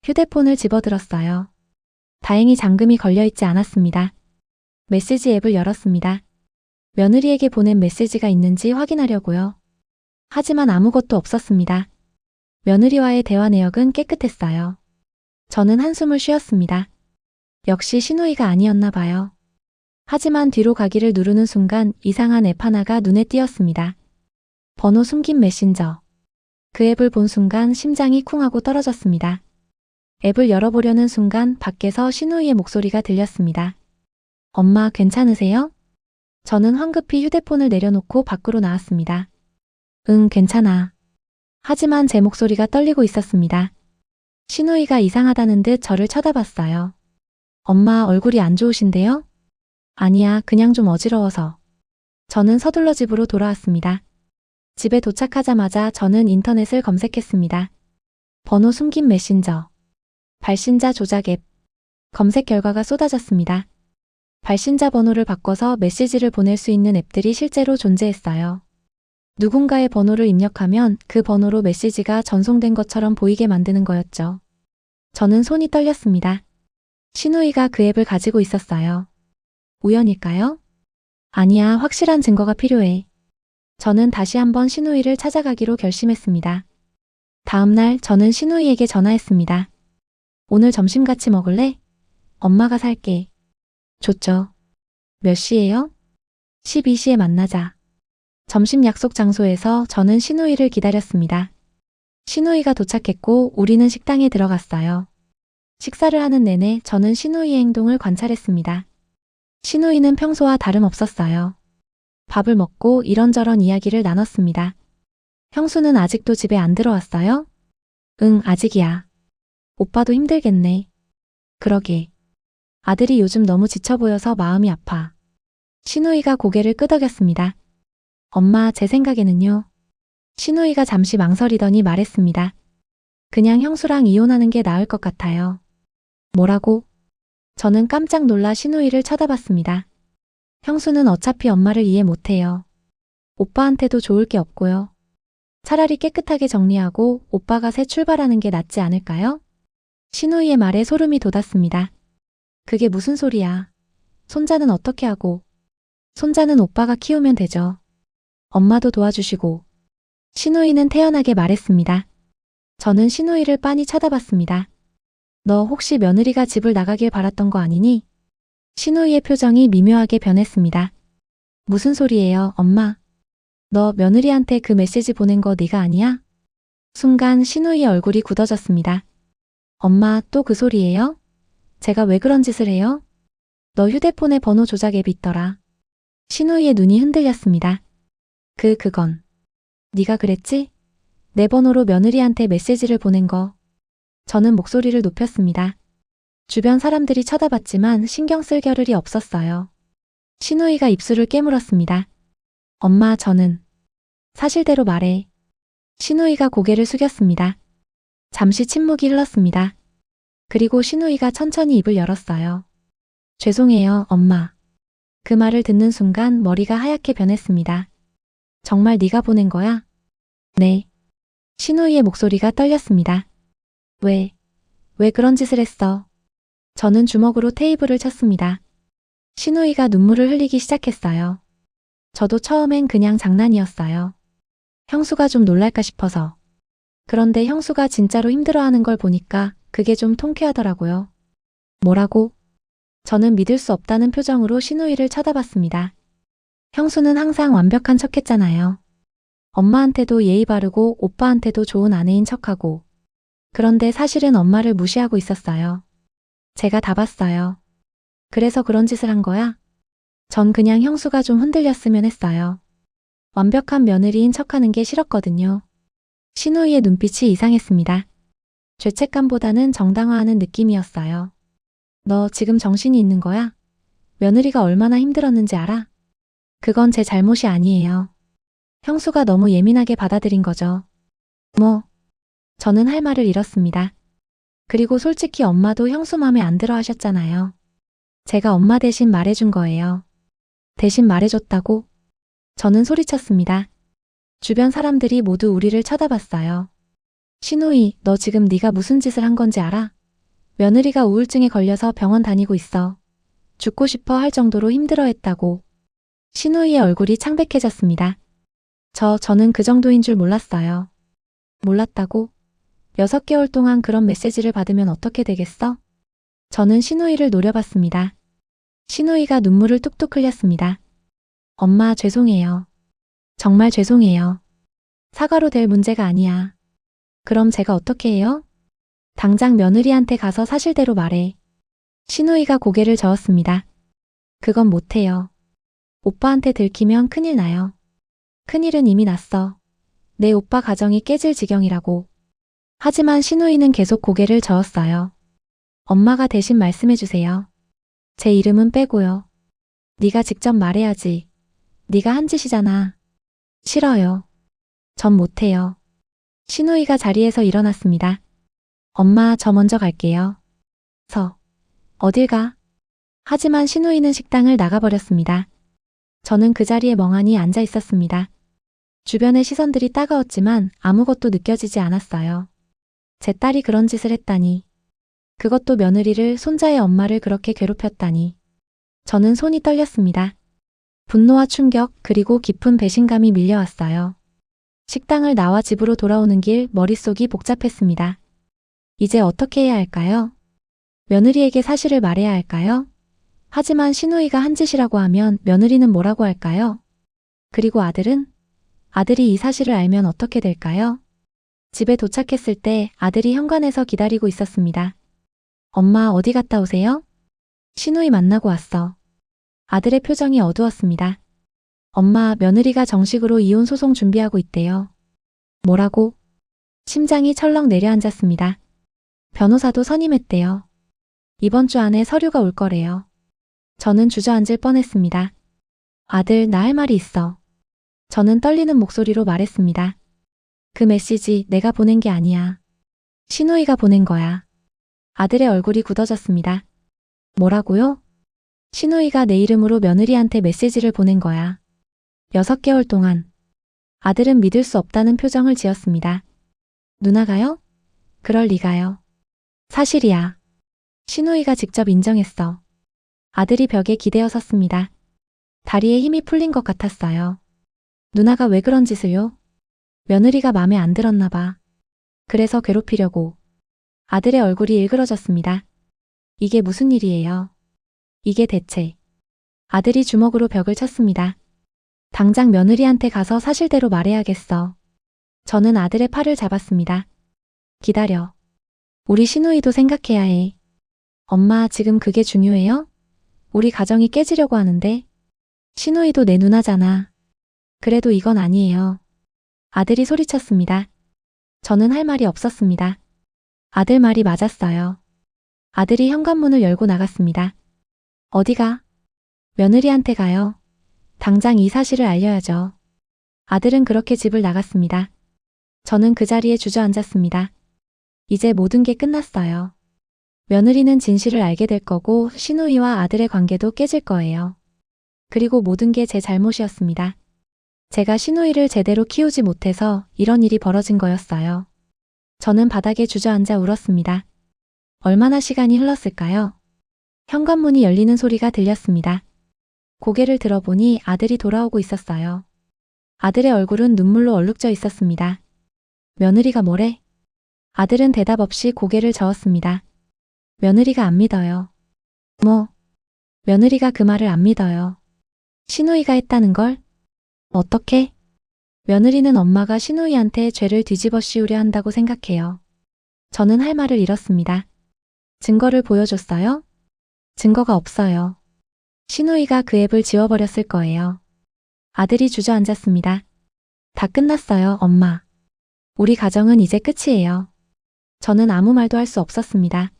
휴대폰을 집어들었어요. 다행히 잠금이 걸려있지 않았습니다. 메시지 앱을 열었습니다. 며느리에게 보낸 메시지가 있는지 확인하려고요. 하지만 아무것도 없었습니다. 며느리와의 대화 내역은 깨끗했어요. 저는 한숨을 쉬었습니다. 역시 시누이가 아니었나 봐요. 하지만 뒤로 가기를 누르는 순간 이상한 앱 하나가 눈에 띄었습니다. 번호 숨긴 메신저. 그 앱을 본 순간 심장이 쿵하고 떨어졌습니다. 앱을 열어보려는 순간 밖에서 시누이의 목소리가 들렸습니다. 엄마, 괜찮으세요? 저는 황급히 휴대폰을 내려놓고 밖으로 나왔습니다. 응, 괜찮아. 하지만 제 목소리가 떨리고 있었습니다. 시누이가 이상하다는 듯 저를 쳐다봤어요. 엄마, 얼굴이 안 좋으신데요? 아니야, 그냥 좀 어지러워서. 저는 서둘러 집으로 돌아왔습니다. 집에 도착하자마자 저는 인터넷을 검색했습니다. 번호 숨긴 메신저. 발신자 조작 앱. 검색 결과가 쏟아졌습니다. 발신자 번호를 바꿔서 메시지를 보낼 수 있는 앱들이 실제로 존재했어요. 누군가의 번호를 입력하면 그 번호로 메시지가 전송된 것처럼 보이게 만드는 거였죠. 저는 손이 떨렸습니다. 신우이가 그 앱을 가지고 있었어요. 우연일까요? 아니야, 확실한 증거가 필요해. 저는 다시 한번 신우이를 찾아가기로 결심했습니다. 다음날 저는 신우이에게 전화했습니다. 오늘 점심 같이 먹을래? 엄마가 살게. 좋죠. 몇 시에요? 12시에 만나자. 점심 약속 장소에서 저는 신우이를 기다렸습니다. 신우이가 도착했고 우리는 식당에 들어갔어요. 식사를 하는 내내 저는 신우이의 행동을 관찰했습니다. 신우이는 평소와 다름없었어요. 밥을 먹고 이런저런 이야기를 나눴습니다. 형수는 아직도 집에 안 들어왔어요? 응, 아직이야. 오빠도 힘들겠네. 그러게. 아들이 요즘 너무 지쳐 보여서 마음이 아파. 신우이가 고개를 끄덕였습니다. 엄마, 제 생각에는요. 신우이가 잠시 망설이더니 말했습니다. 그냥 형수랑 이혼하는 게 나을 것 같아요. 뭐라고? 저는 깜짝 놀라 신우이를 쳐다봤습니다. 형수는 어차피 엄마를 이해 못해요. 오빠한테도 좋을 게 없고요. 차라리 깨끗하게 정리하고 오빠가 새 출발하는 게 낫지 않을까요? 신우이의 말에 소름이 돋았습니다. 그게 무슨 소리야. 손자는 어떻게 하고? 손자는 오빠가 키우면 되죠. 엄마도 도와주시고. 신우이는 태연하게 말했습니다. 저는 신우이를 빤히 쳐다봤습니다. 너 혹시 며느리가 집을 나가길 바랐던 거 아니니? 신우이의 표정이 미묘하게 변했습니다. 무슨 소리예요, 엄마? 너 며느리한테 그 메시지 보낸 거 네가 아니야? 순간 신우이의 얼굴이 굳어졌습니다. 엄마, 또 그 소리예요? 제가 왜 그런 짓을 해요? 너 휴대폰에 번호 조작 앱이 있더라. 신우이의 눈이 흔들렸습니다. 그건. 네가 그랬지? 내 번호로 며느리한테 메시지를 보낸 거. 저는 목소리를 높였습니다. 주변 사람들이 쳐다봤지만 신경 쓸 겨를이 없었어요. 신우이가 입술을 깨물었습니다. 엄마, 저는. 사실대로 말해. 신우이가 고개를 숙였습니다. 잠시 침묵이 흘렀습니다. 그리고 신우이가 천천히 입을 열었어요. 죄송해요, 엄마. 그 말을 듣는 순간 머리가 하얗게 변했습니다. 정말 네가 보낸 거야? 네. 신우이의 목소리가 떨렸습니다. 왜 그런 짓을 했어? 저는 주먹으로 테이블을 쳤습니다. 신우이가 눈물을 흘리기 시작했어요. 저도 처음엔 그냥 장난이었어요. 형수가 좀 놀랄까 싶어서. 그런데 형수가 진짜로 힘들어하는 걸 보니까 그게 좀 통쾌하더라고요. 뭐라고? 저는 믿을 수 없다는 표정으로 신우이를 쳐다봤습니다. 형수는 항상 완벽한 척했잖아요. 엄마한테도 예의 바르고 오빠한테도 좋은 아내인 척하고. 그런데 사실은 엄마를 무시하고 있었어요. 제가 다 봤어요. 그래서 그런 짓을 한 거야? 전 그냥 형수가 좀 흔들렸으면 했어요. 완벽한 며느리인 척하는 게 싫었거든요. 신우이의 눈빛이 이상했습니다. 죄책감보다는 정당화하는 느낌이었어요. 너 지금 정신이 있는 거야? 며느리가 얼마나 힘들었는지 알아? 그건 제 잘못이 아니에요. 형수가 너무 예민하게 받아들인 거죠. 저는 할 말을 잃었습니다. 그리고 솔직히 엄마도 형수 맘에 안 들어 하셨잖아요. 제가 엄마 대신 말해준 거예요. 대신 말해줬다고? 저는 소리쳤습니다. 주변 사람들이 모두 우리를 쳐다봤어요. 신우이, 너 지금 네가 무슨 짓을 한 건지 알아? 며느리가 우울증에 걸려서 병원 다니고 있어. 죽고 싶어 할 정도로 힘들어했다고. 신우이의 얼굴이 창백해졌습니다. 저는 그 정도인 줄 몰랐어요. 몰랐다고? 6개월 동안 그런 메시지를 받으면 어떻게 되겠어? 저는 신우이를 노려봤습니다. 신우이가 눈물을 뚝뚝 흘렸습니다. 엄마, 죄송해요. 정말 죄송해요. 사과로 될 문제가 아니야. 그럼 제가 어떻게 해요? 당장 며느리한테 가서 사실대로 말해. 신우이가 고개를 저었습니다. 그건 못해요. 오빠한테 들키면 큰일 나요. 큰일은 이미 났어. 내 오빠 가정이 깨질 지경이라고. 하지만 신우이는 계속 고개를 저었어요. 엄마가 대신 말씀해주세요. 제 이름은 빼고요. 네가 직접 말해야지. 네가 한 짓이잖아. 싫어요. 전 못해요. 신우이가 자리에서 일어났습니다. 엄마, 저 먼저 갈게요. 어딜 가? 하지만 신우이는 식당을 나가버렸습니다. 저는 그 자리에 멍하니 앉아 있었습니다. 주변의 시선들이 따가웠지만 아무것도 느껴지지 않았어요. 제 딸이 그런 짓을 했다니. 그것도 며느리를, 손자의 엄마를 그렇게 괴롭혔다니. 저는 손이 떨렸습니다. 분노와 충격, 그리고 깊은 배신감이 밀려왔어요. 식당을 나와 집으로 돌아오는 길 머릿속이 복잡했습니다. 이제 어떻게 해야 할까요? 며느리에게 사실을 말해야 할까요? 하지만 시누이가 한 짓이라고 하면 며느리는 뭐라고 할까요? 그리고 아들은? 아들이 이 사실을 알면 어떻게 될까요? 집에 도착했을 때 아들이 현관에서 기다리고 있었습니다. 엄마, 어디 갔다 오세요? 시누이 만나고 왔어. 아들의 표정이 어두웠습니다. 엄마, 며느리가 정식으로 이혼 소송 준비하고 있대요. 뭐라고? 심장이 철렁 내려앉았습니다. 변호사도 선임했대요. 이번 주 안에 서류가 올 거래요. 저는 주저앉을 뻔했습니다. 아들, 나 할 말이 있어. 저는 떨리는 목소리로 말했습니다. 그 메시지 내가 보낸 게 아니야. 시누이가 보낸 거야. 아들의 얼굴이 굳어졌습니다. 뭐라고요? 시누이가 내 이름으로 며느리한테 메시지를 보낸 거야. 6개월 동안. 아들은 믿을 수 없다는 표정을 지었습니다. 누나가요? 그럴 리가요. 사실이야. 시누이가 직접 인정했어. 아들이 벽에 기대어 섰습니다. 다리에 힘이 풀린 것 같았어요. 누나가 왜 그런 짓을요? 며느리가 맘에 안 들었나 봐. 그래서 괴롭히려고. 아들의 얼굴이 일그러졌습니다. 이게 무슨 일이에요? 이게 대체. 아들이 주먹으로 벽을 쳤습니다. 당장 며느리한테 가서 사실대로 말해야겠어. 저는 아들의 팔을 잡았습니다. 기다려. 우리 시누이도 생각해야 해. 엄마, 지금 그게 중요해요? 우리 가정이 깨지려고 하는데. 시누이도 내 누나잖아. 그래도 이건 아니에요. 아들이 소리쳤습니다. 저는 할 말이 없었습니다. 아들 말이 맞았어요. 아들이 현관문을 열고 나갔습니다. 어디가? 며느리한테 가요. 당장 이 사실을 알려야죠. 아들은 그렇게 집을 나갔습니다. 저는 그 자리에 주저앉았습니다. 이제 모든 게 끝났어요. 며느리는 진실을 알게 될 거고 시누이와 아들의 관계도 깨질 거예요. 그리고 모든 게 제 잘못이었습니다. 제가 시누이를 제대로 키우지 못해서 이런 일이 벌어진 거였어요. 저는 바닥에 주저앉아 울었습니다. 얼마나 시간이 흘렀을까요? 현관문이 열리는 소리가 들렸습니다. 고개를 들어보니 아들이 돌아오고 있었어요. 아들의 얼굴은 눈물로 얼룩져 있었습니다. 며느리가 뭐래? 아들은 대답 없이 고개를 저었습니다. 며느리가 안 믿어요. 뭐? 며느리가 그 말을 안 믿어요. 시누이가 했다는 걸? 어떻게? 며느리는 엄마가 시누이한테 죄를 뒤집어 씌우려 한다고 생각해요. 저는 할 말을 잃었습니다. 증거를 보여줬어요? 증거가 없어요. 시누이가 그 앱을 지워버렸을 거예요. 아들이 주저앉았습니다. 다 끝났어요, 엄마. 우리 가정은 이제 끝이에요. 저는 아무 말도 할 수 없었습니다.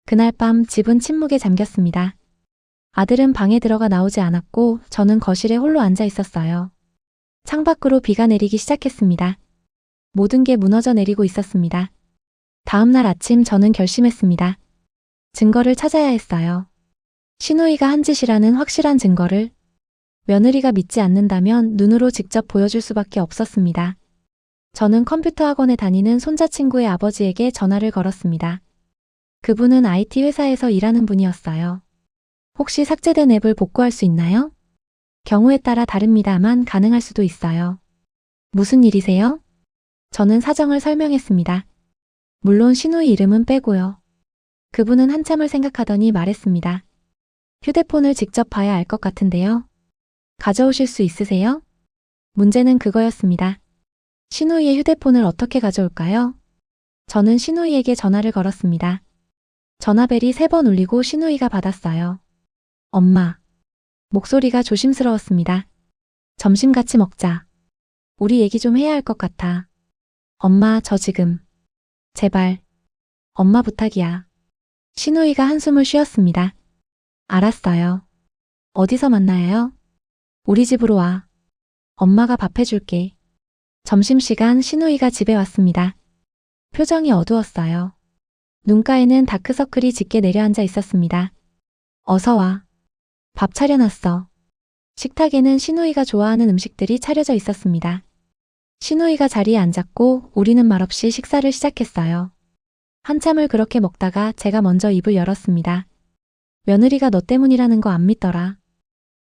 그날 밤 집은 침묵에 잠겼습니다. 아들은 방에 들어가 나오지 않았고 저는 거실에 홀로 앉아 있었어요. 창밖으로 비가 내리기 시작했습니다. 모든 게 무너져 내리고 있었습니다. 다음 날 아침 저는 결심했습니다. 증거를 찾아야 했어요. 시누이가 한 짓이라는 확실한 증거를. 며느리가 믿지 않는다면 눈으로 직접 보여줄 수밖에 없었습니다. 저는 컴퓨터 학원에 다니는 손자 친구의 아버지에게 전화를 걸었습니다. 그분은 IT 회사에서 일하는 분이었어요. 혹시 삭제된 앱을 복구할 수 있나요? 경우에 따라 다릅니다만 가능할 수도 있어요. 무슨 일이세요? 저는 사정을 설명했습니다. 물론 시누이 이름은 빼고요. 그분은 한참을 생각하더니 말했습니다. 휴대폰을 직접 봐야 알 것 같은데요. 가져오실 수 있으세요? 문제는 그거였습니다. 시누이의 휴대폰을 어떻게 가져올까요? 저는 시누이에게 전화를 걸었습니다. 전화벨이 3번 울리고 시누이가 받았어요. 엄마. 목소리가 조심스러웠습니다. 점심 같이 먹자. 우리 얘기 좀 해야 할 것 같아. 엄마, 저 지금. 제발. 엄마 부탁이야. 시누이가 한숨을 쉬었습니다. 알았어요. 어디서 만나요? 우리 집으로 와. 엄마가 밥 해줄게. 점심시간 시누이가 집에 왔습니다. 표정이 어두웠어요. 눈가에는 다크서클이 짙게 내려앉아 있었습니다. 어서 와. 밥 차려놨어. 식탁에는 시누이가 좋아하는 음식들이 차려져 있었습니다. 신우이가 자리에 앉았고 우리는 말없이 식사를 시작했어요. 한참을 그렇게 먹다가 제가 먼저 입을 열었습니다. 며느리가 너 때문이라는 거 안 믿더라.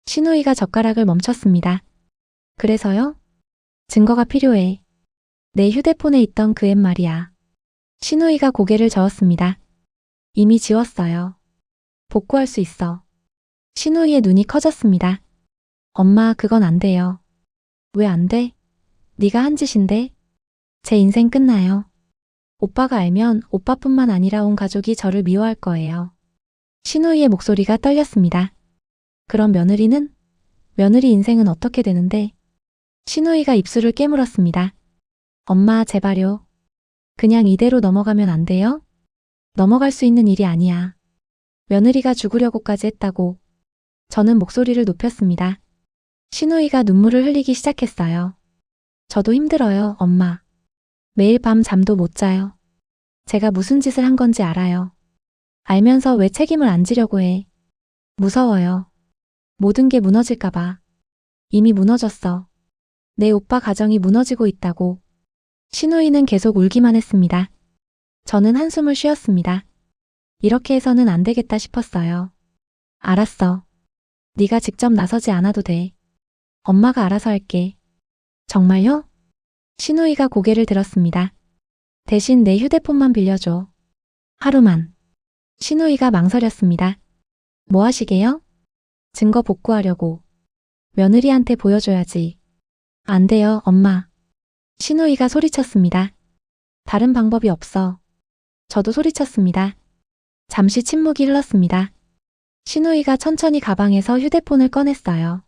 신우이가 젓가락을 멈췄습니다. 그래서요? 증거가 필요해. 내 휴대폰에 있던 그 앱 말이야. 신우이가 고개를 저었습니다. 이미 지웠어요. 복구할 수 있어. 신우이의 눈이 커졌습니다. 엄마, 그건 안 돼요. 왜 안 돼? 네가 한 짓인데? 제 인생 끝나요. 오빠가 알면 오빠뿐만 아니라 온 가족이 저를 미워할 거예요. 신우이의 목소리가 떨렸습니다. 그럼 며느리는? 며느리 인생은 어떻게 되는데? 신우이가 입술을 깨물었습니다. 엄마, 제발요. 그냥 이대로 넘어가면 안 돼요? 넘어갈 수 있는 일이 아니야. 며느리가 죽으려고까지 했다고. 저는 목소리를 높였습니다. 신우이가 눈물을 흘리기 시작했어요. 저도 힘들어요, 엄마. 매일 밤 잠도 못 자요. 제가 무슨 짓을 한 건지 알아요. 알면서 왜 책임을 안 지려고 해. 무서워요. 모든 게 무너질까봐. 이미 무너졌어. 내 오빠 가정이 무너지고 있다고. 신우이는 계속 울기만 했습니다. 저는 한숨을 쉬었습니다. 이렇게 해서는 안 되겠다 싶었어요. 알았어. 네가 직접 나서지 않아도 돼. 엄마가 알아서 할게. 정말요? 신우이가 고개를 들었습니다. 대신 내 휴대폰만 빌려줘. 하루만. 신우이가 망설였습니다. 뭐 하시게요? 증거 복구하려고. 며느리한테 보여줘야지. 안 돼요, 엄마. 신우이가 소리쳤습니다. 다른 방법이 없어. 저도 소리쳤습니다. 잠시 침묵이 흘렀습니다. 신우이가 천천히 가방에서 휴대폰을 꺼냈어요.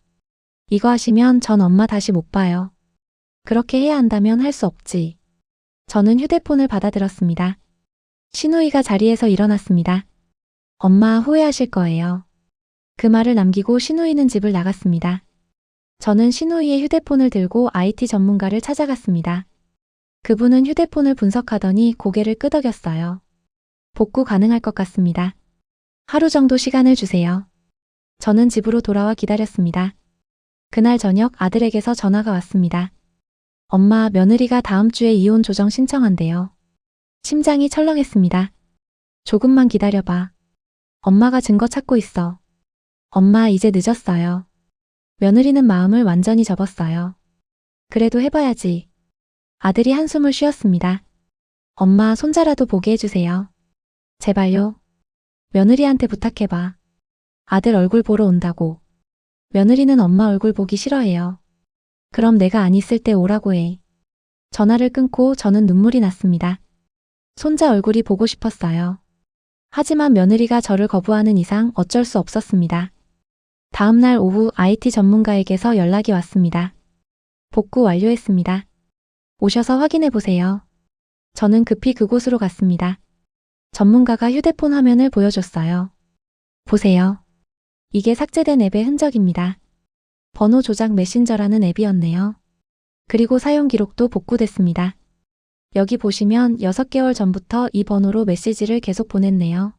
이거 하시면 전 엄마 다시 못 봐요. 그렇게 해야 한다면 할 수 없지. 저는 휴대폰을 받아들었습니다. 신우이가 자리에서 일어났습니다. 엄마, 후회하실 거예요. 그 말을 남기고 신우이는 집을 나갔습니다. 저는 신우이의 휴대폰을 들고 IT 전문가를 찾아갔습니다. 그분은 휴대폰을 분석하더니 고개를 끄덕였어요. 복구 가능할 것 같습니다. 하루 정도 시간을 주세요. 저는 집으로 돌아와 기다렸습니다. 그날 저녁 아들에게서 전화가 왔습니다. 엄마, 며느리가 다음 주에 이혼 조정 신청한대요. 심장이 철렁했습니다. 조금만 기다려봐. 엄마가 증거 찾고 있어. 엄마, 이제 늦었어요. 며느리는 마음을 완전히 접었어요. 그래도 해봐야지. 아들이 한숨을 쉬었습니다. 엄마, 손자라도 보게 해주세요. 제발요. 며느리한테 부탁해봐. 아들 얼굴 보러 온다고. 며느리는 엄마 얼굴 보기 싫어해요. 그럼 내가 안 있을 때 오라고 해. 전화를 끊고 저는 눈물이 났습니다. 손자 얼굴이 보고 싶었어요. 하지만 며느리가 저를 거부하는 이상 어쩔 수 없었습니다. 다음 날 오후 IT 전문가에게서 연락이 왔습니다. 복구 완료했습니다. 오셔서 확인해 보세요. 저는 급히 그곳으로 갔습니다. 전문가가 휴대폰 화면을 보여줬어요. 보세요. 이게 삭제된 앱의 흔적입니다. 번호 조작 메신저라는 앱이었네요. 그리고 사용 기록도 복구됐습니다. 여기 보시면 6개월 전부터 이 번호로 메시지를 계속 보냈네요.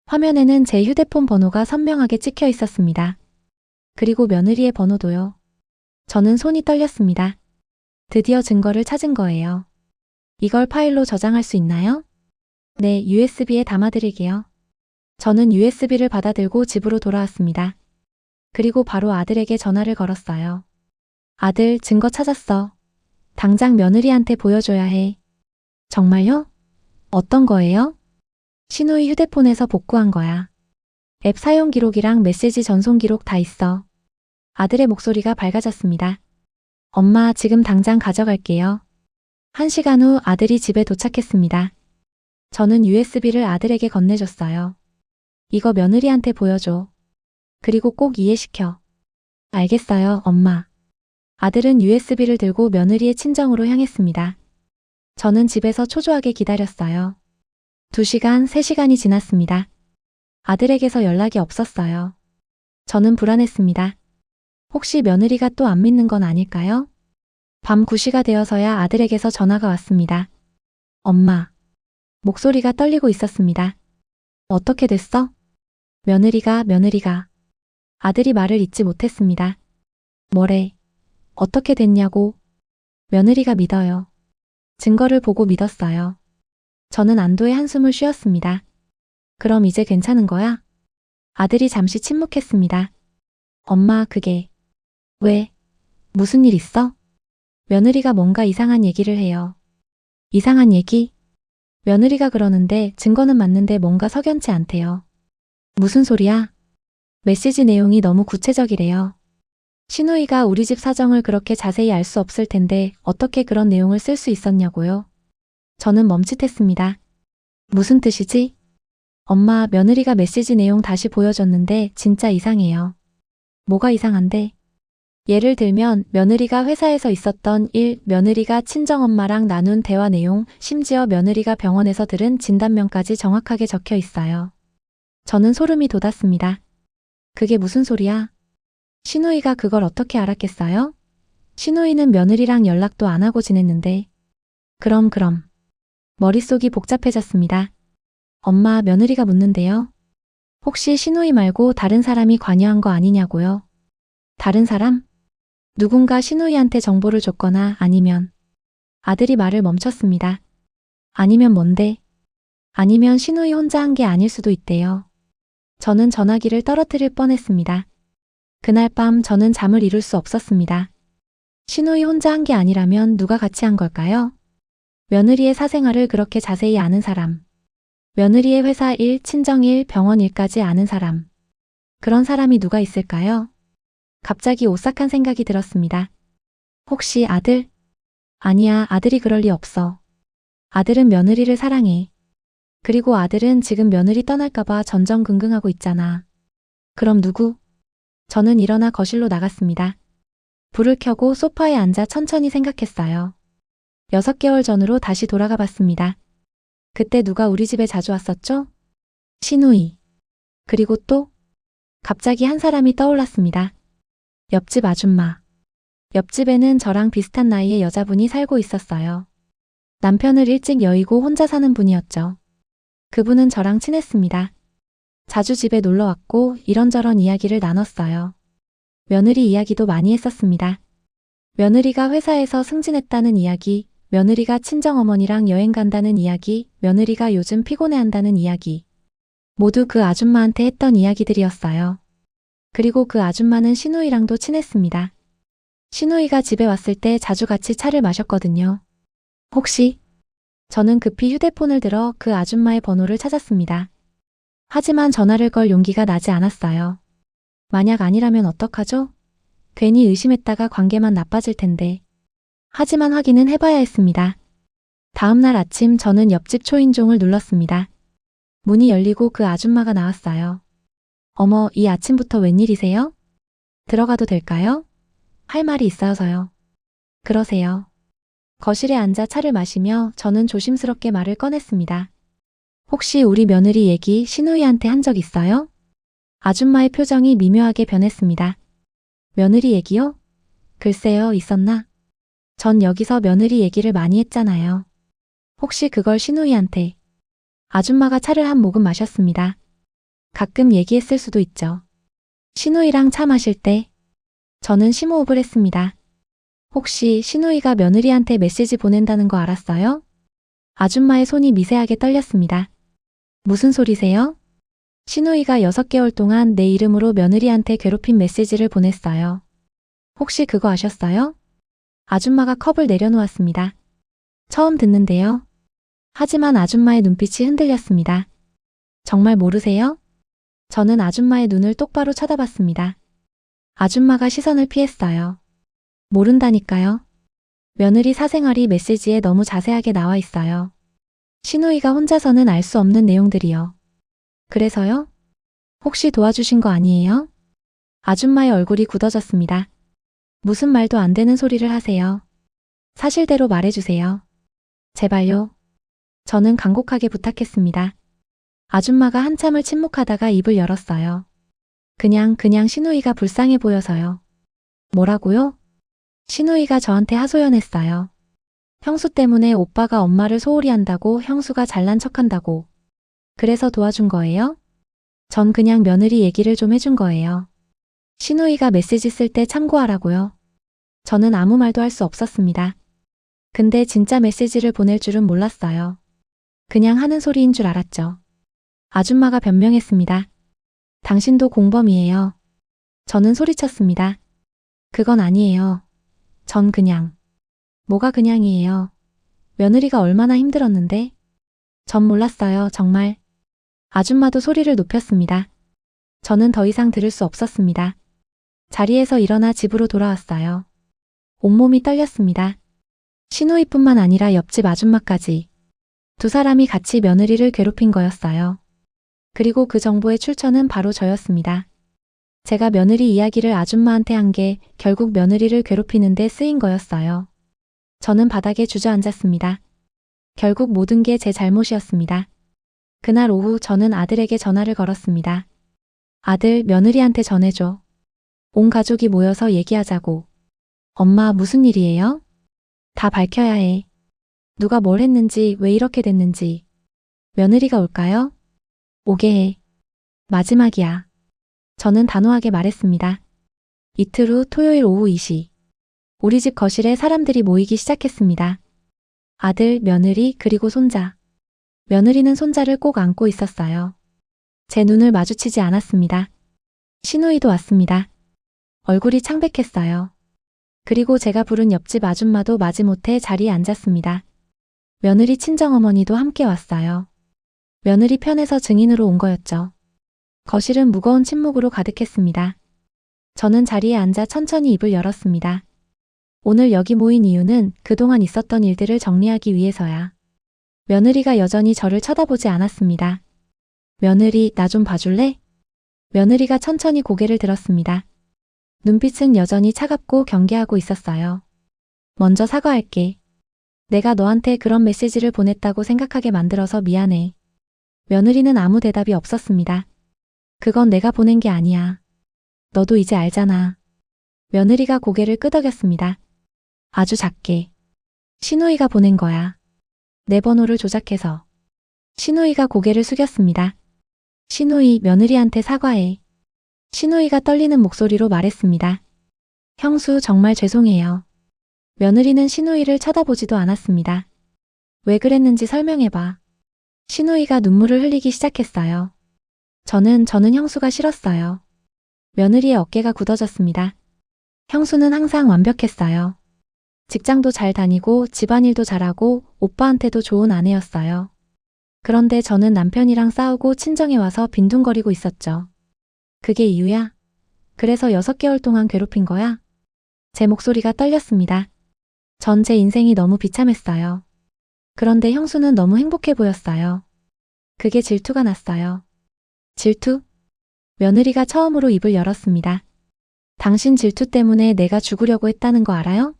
화면에는 제 휴대폰 번호가 선명하게 찍혀 있었습니다. 그리고 며느리의 번호도요. 저는 손이 떨렸습니다. 드디어 증거를 찾은 거예요. 이걸 파일로 저장할 수 있나요? 네, USB에 담아드릴게요. 저는 USB를 받아들고 집으로 돌아왔습니다. 그리고 바로 아들에게 전화를 걸었어요. 아들, 증거 찾았어. 당장 며느리한테 보여줘야 해. 정말요? 어떤 거예요? 신우이 휴대폰에서 복구한 거야. 앱 사용 기록이랑 메시지 전송 기록 다 있어. 아들의 목소리가 밝아졌습니다. 엄마, 지금 당장 가져갈게요. 1시간 후 아들이 집에 도착했습니다. 저는 USB를 아들에게 건네줬어요. 이거 며느리한테 보여줘. 그리고 꼭 이해시켜. 알겠어요, 엄마. 아들은 USB를 들고 며느리의 친정으로 향했습니다. 저는 집에서 초조하게 기다렸어요. 2시간, 3시간이 지났습니다. 아들에게서 연락이 없었어요. 저는 불안했습니다. 혹시 며느리가 또 안 믿는 건 아닐까요? 밤 9시가 되어서야 아들에게서 전화가 왔습니다. 엄마. 목소리가 떨리고 있었습니다. 어떻게 됐어? 며느리가. 아들이 말을 잇지 못했습니다. 뭐래? 어떻게 됐냐고? 며느리가 믿어요. 증거를 보고 믿었어요. 저는 안도의 한숨을 쉬었습니다. 그럼 이제 괜찮은 거야? 아들이 잠시 침묵했습니다. 엄마, 그게... 왜? 무슨 일 있어? 며느리가 뭔가 이상한 얘기를 해요. 이상한 얘기? 며느리가 그러는데 증거는 맞는데 뭔가 석연치 않대요. 무슨 소리야? 메시지 내용이 너무 구체적이래요. 시누이가 우리 집 사정을 그렇게 자세히 알 수 없을 텐데 어떻게 그런 내용을 쓸 수 있었냐고요? 저는 멈칫했습니다. 무슨 뜻이지? 엄마, 며느리가 메시지 내용 다시 보여줬는데 진짜 이상해요. 뭐가 이상한데? 예를 들면 며느리가 회사에서 있었던 일, 며느리가 친정엄마랑 나눈 대화 내용, 심지어 며느리가 병원에서 들은 진단명까지 정확하게 적혀 있어요. 저는 소름이 돋았습니다. 그게 무슨 소리야? 시누이가 그걸 어떻게 알았겠어요? 시누이는 며느리랑 연락도 안 하고 지냈는데. 그럼. 머릿속이 복잡해졌습니다. 엄마, 며느리가 묻는데요. 혹시 시누이 말고 다른 사람이 관여한 거 아니냐고요? 다른 사람? 누군가 시누이한테 정보를 줬거나 아니면... 아들이 말을 멈췄습니다. 아니면 뭔데? 아니면 시누이 혼자 한 게 아닐 수도 있대요. 저는 전화기를 떨어뜨릴 뻔했습니다. 그날 밤 저는 잠을 이룰 수 없었습니다. 시누이 혼자 한 게 아니라면 누가 같이 한 걸까요? 며느리의 사생활을 그렇게 자세히 아는 사람. 며느리의 회사 일, 친정 일, 병원 일까지 아는 사람. 그런 사람이 누가 있을까요? 갑자기 오싹한 생각이 들었습니다. 혹시 아들? 아니야, 아들이 그럴 리 없어. 아들은 며느리를 사랑해. 그리고 아들은 지금 며느리 떠날까봐 전전긍긍하고 있잖아. 그럼 누구? 저는 일어나 거실로 나갔습니다. 불을 켜고 소파에 앉아 천천히 생각했어요. 6개월 전으로 다시 돌아가 봤습니다. 그때 누가 우리 집에 자주 왔었죠? 시누이. 그리고 또? 갑자기 한 사람이 떠올랐습니다. 옆집 아줌마. 옆집에는 저랑 비슷한 나이의 여자분이 살고 있었어요. 남편을 일찍 여의고 혼자 사는 분이었죠. 그분은 저랑 친했습니다. 자주 집에 놀러 왔고 이런저런 이야기를 나눴어요. 며느리 이야기도 많이 했었습니다. 며느리가 회사에서 승진했다는 이야기, 며느리가 친정어머니랑 여행 간다는 이야기, 며느리가 요즘 피곤해한다는 이야기. 모두 그 아줌마한테 했던 이야기들이었어요. 그리고 그 아줌마는 시누이랑도 친했습니다. 시누이가 집에 왔을 때 자주 같이 차를 마셨거든요. 혹시? 저는 급히 휴대폰을 들어 그 아줌마의 번호를 찾았습니다. 하지만 전화를 걸 용기가 나지 않았어요. 만약 아니라면 어떡하죠? 괜히 의심했다가 관계만 나빠질 텐데. 하지만 확인은 해봐야 했습니다. 다음날 아침 저는 옆집 초인종을 눌렀습니다. 문이 열리고 그 아줌마가 나왔어요. 어머, 이 아침부터 웬일이세요? 들어가도 될까요? 할 말이 있어서요. 그러세요. 거실에 앉아 차를 마시며 저는 조심스럽게 말을 꺼냈습니다. 혹시 우리 며느리 얘기 시누이한테 한 적 있어요? 아줌마의 표정이 미묘하게 변했습니다. 며느리 얘기요? 글쎄요, 있었나? 전 여기서 며느리 얘기를 많이 했잖아요. 혹시 그걸 시누이한테? 아줌마가 차를 한 모금 마셨습니다. 가끔 얘기했을 수도 있죠. 시누이랑 차 마실 때 저는 심호흡을 했습니다. 혹시 시누이가 며느리한테 메시지 보낸다는 거 알았어요? 아줌마의 손이 미세하게 떨렸습니다. 무슨 소리세요? 시누이가 6개월 동안 내 이름으로 며느리한테 괴롭힌 메시지를 보냈어요. 혹시 그거 아셨어요? 아줌마가 컵을 내려놓았습니다. 처음 듣는데요. 하지만 아줌마의 눈빛이 흔들렸습니다. 정말 모르세요? 저는 아줌마의 눈을 똑바로 쳐다봤습니다. 아줌마가 시선을 피했어요. 모른다니까요. 며느리 사생활이 메시지에 너무 자세하게 나와 있어요. 시누이가 혼자서는 알 수 없는 내용들이요. 그래서요? 혹시 도와주신 거 아니에요? 아줌마의 얼굴이 굳어졌습니다. 무슨 말도 안 되는 소리를 하세요. 사실대로 말해주세요. 제발요. 저는 간곡하게 부탁했습니다. 아줌마가 한참을 침묵하다가 입을 열었어요. 그냥 시누이가 불쌍해 보여서요. 뭐라고요? 시누이가 저한테 하소연했어요. 형수 때문에 오빠가 엄마를 소홀히 한다고 형수가 잘난 척한다고. 그래서 도와준 거예요? 전 그냥 며느리 얘기를 좀 해준 거예요. 시누이가 메시지 쓸 때 참고하라고요. 저는 아무 말도 할 수 없었습니다. 근데 진짜 메시지를 보낼 줄은 몰랐어요. 그냥 하는 소리인 줄 알았죠. 아줌마가 변명했습니다. 당신도 공범이에요. 저는 소리쳤습니다. 그건 아니에요. 전 그냥. 뭐가 그냥이에요. 며느리가 얼마나 힘들었는데? 전 몰랐어요, 정말. 아줌마도 소리를 높였습니다. 저는 더 이상 들을 수 없었습니다. 자리에서 일어나 집으로 돌아왔어요. 온몸이 떨렸습니다. 시누이뿐만 아니라 옆집 아줌마까지. 두 사람이 같이 며느리를 괴롭힌 거였어요. 그리고 그 정보의 출처는 바로 저였습니다. 제가 며느리 이야기를 아줌마한테 한 게 결국 며느리를 괴롭히는 데 쓰인 거였어요. 저는 바닥에 주저앉았습니다. 결국 모든 게 제 잘못이었습니다. 그날 오후 저는 아들에게 전화를 걸었습니다. 아들, 며느리한테 전해줘. 온 가족이 모여서 얘기하자고. 엄마, 무슨 일이에요? 다 밝혀야 해. 누가 뭘 했는지, 왜 이렇게 됐는지. 며느리가 올까요? 오게 해. 마지막이야. 저는 단호하게 말했습니다. 이틀 후 토요일 오후 2시. 우리 집 거실에 사람들이 모이기 시작했습니다. 아들, 며느리, 그리고 손자. 며느리는 손자를 꼭 안고 있었어요. 제 눈을 마주치지 않았습니다. 시누이도 왔습니다. 얼굴이 창백했어요. 그리고 제가 부른 옆집 아줌마도 마지못해 자리에 앉았습니다. 며느리 친정어머니도 함께 왔어요. 며느리 편에서 증인으로 온 거였죠. 거실은 무거운 침묵으로 가득했습니다. 저는 자리에 앉아 천천히 입을 열었습니다. 오늘 여기 모인 이유는 그동안 있었던 일들을 정리하기 위해서야. 며느리가 여전히 저를 쳐다보지 않았습니다. 며느리, 나 좀 봐줄래? 며느리가 천천히 고개를 들었습니다. 눈빛은 여전히 차갑고 경계하고 있었어요. 먼저 사과할게. 내가 너한테 그런 메시지를 보냈다고 생각하게 만들어서 미안해. 며느리는 아무 대답이 없었습니다. 그건 내가 보낸 게 아니야. 너도 이제 알잖아. 며느리가 고개를 끄덕였습니다. 아주 작게. 시누이가 보낸 거야. 내 번호를 조작해서. 시누이가 고개를 숙였습니다. 시누이, 며느리한테 사과해. 시누이가 떨리는 목소리로 말했습니다. 형수, 정말 죄송해요. 며느리는 시누이를 쳐다보지도 않았습니다. 왜 그랬는지 설명해봐. 시누이가 눈물을 흘리기 시작했어요. 저는 형수가 싫었어요. 며느리의 어깨가 굳어졌습니다. 형수는 항상 완벽했어요. 직장도 잘 다니고 집안일도 잘하고 오빠한테도 좋은 아내였어요. 그런데 저는 남편이랑 싸우고 친정에 와서 빈둥거리고 있었죠. 그게 이유야? 그래서 6개월 동안 괴롭힌 거야? 제 목소리가 떨렸습니다. 전 제 인생이 너무 비참했어요. 그런데 형수는 너무 행복해 보였어요. 그게 질투가 났어요. 질투? 며느리가 처음으로 입을 열었습니다. 당신 질투 때문에 내가 죽으려고 했다는 거 알아요?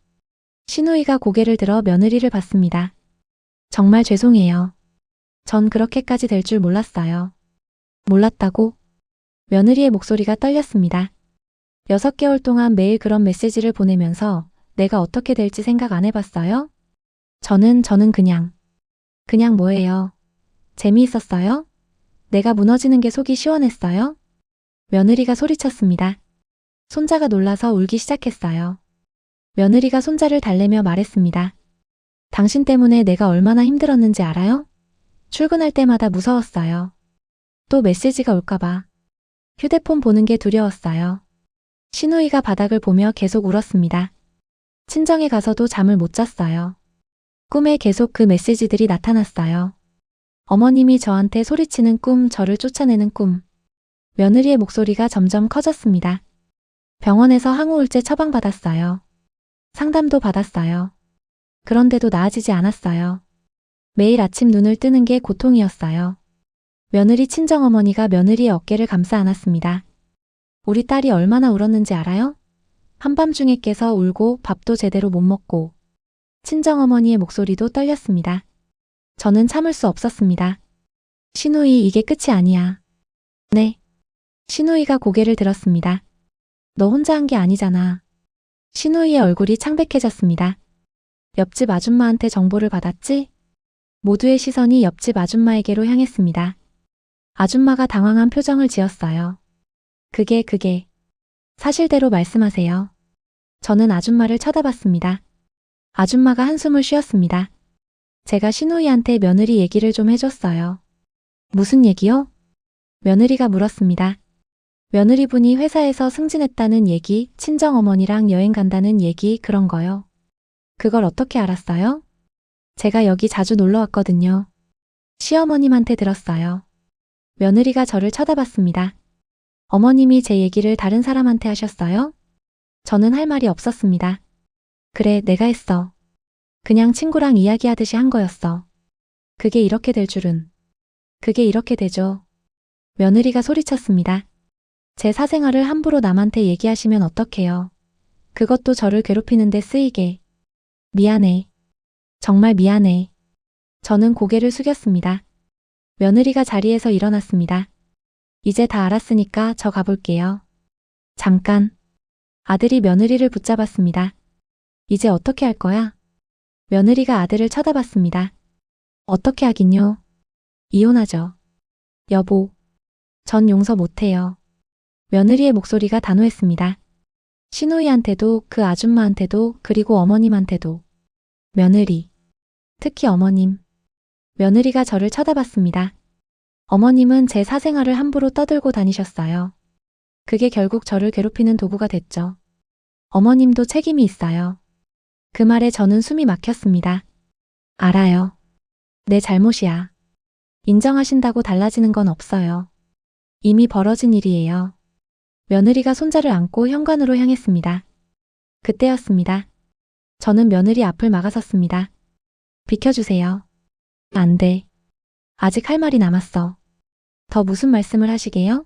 시누이가 고개를 들어 며느리를 봤습니다. 정말 죄송해요. 전 그렇게까지 될 줄 몰랐어요. 몰랐다고? 며느리의 목소리가 떨렸습니다. 6개월 동안 매일 그런 메시지를 보내면서 내가 어떻게 될지 생각 안 해봤어요? 저는 그냥 뭐예요? 재미있었어요? 내가 무너지는 게 속이 시원했어요? 며느리가 소리쳤습니다. 손자가 놀라서 울기 시작했어요. 며느리가 손자를 달래며 말했습니다. 당신 때문에 내가 얼마나 힘들었는지 알아요? 출근할 때마다 무서웠어요. 또 메시지가 올까봐. 휴대폰 보는 게 두려웠어요. 시누이가 바닥을 보며 계속 울었습니다. 친정에 가서도 잠을 못 잤어요. 꿈에 계속 그 메시지들이 나타났어요. 어머님이 저한테 소리치는 꿈, 저를 쫓아내는 꿈. 며느리의 목소리가 점점 커졌습니다. 병원에서 항우울제 처방받았어요. 상담도 받았어요. 그런데도 나아지지 않았어요. 매일 아침 눈을 뜨는 게 고통이었어요. 며느리 친정어머니가 며느리의 어깨를 감싸 안았습니다. 우리 딸이 얼마나 울었는지 알아요? 한밤중에 깨서 울고 밥도 제대로 못 먹고. 친정어머니의 목소리도 떨렸습니다. 저는 참을 수 없었습니다. 시누이, 이게 끝이 아니야. 네. 시누이가 고개를 들었습니다. 너 혼자 한 게 아니잖아. 시누이의 얼굴이 창백해졌습니다. 옆집 아줌마한테 정보를 받았지? 모두의 시선이 옆집 아줌마에게로 향했습니다. 아줌마가 당황한 표정을 지었어요. 그게 사실대로 말씀하세요. 저는 아줌마를 쳐다봤습니다. 아줌마가 한숨을 쉬었습니다. 제가 신우이한테 며느리 얘기를 좀 해줬어요. 무슨 얘기요? 며느리가 물었습니다. 며느리분이 회사에서 승진했다는 얘기, 친정어머니랑 여행 간다는 얘기 그런 거요. 그걸 어떻게 알았어요? 제가 여기 자주 놀러 왔거든요. 시어머님한테 들었어요. 며느리가 저를 쳐다봤습니다. 어머님이 제 얘기를 다른 사람한테 하셨어요? 저는 할 말이 없었습니다. 그래, 내가 했어. 그냥 친구랑 이야기하듯이 한 거였어. 그게 이렇게 될 줄은. 그게 이렇게 되죠. 며느리가 소리쳤습니다. 제 사생활을 함부로 남한테 얘기하시면 어떡해요. 그것도 저를 괴롭히는데 쓰이게. 미안해. 정말 미안해. 저는 고개를 숙였습니다. 며느리가 자리에서 일어났습니다. 이제 다 알았으니까 저 가볼게요. 잠깐. 아들이 며느리를 붙잡았습니다. 이제 어떻게 할 거야? 며느리가 아들을 쳐다봤습니다. 어떻게 하긴요. 이혼하죠. 여보. 전 용서 못해요. 며느리의 목소리가 단호했습니다. 신우이한테도 그 아줌마한테도 그리고 어머님한테도. 며느리. 특히 어머님. 며느리가 저를 쳐다봤습니다. 어머님은 제 사생활을 함부로 떠들고 다니셨어요. 그게 결국 저를 괴롭히는 도구가 됐죠. 어머님도 책임이 있어요. 그 말에 저는 숨이 막혔습니다. 알아요. 내 잘못이야. 인정하신다고 달라지는 건 없어요. 이미 벌어진 일이에요. 며느리가 손자를 안고 현관으로 향했습니다. 그때였습니다. 저는 며느리 앞을 막아섰습니다. 비켜주세요. 안 돼. 아직 할 말이 남았어. 더 무슨 말씀을 하시게요?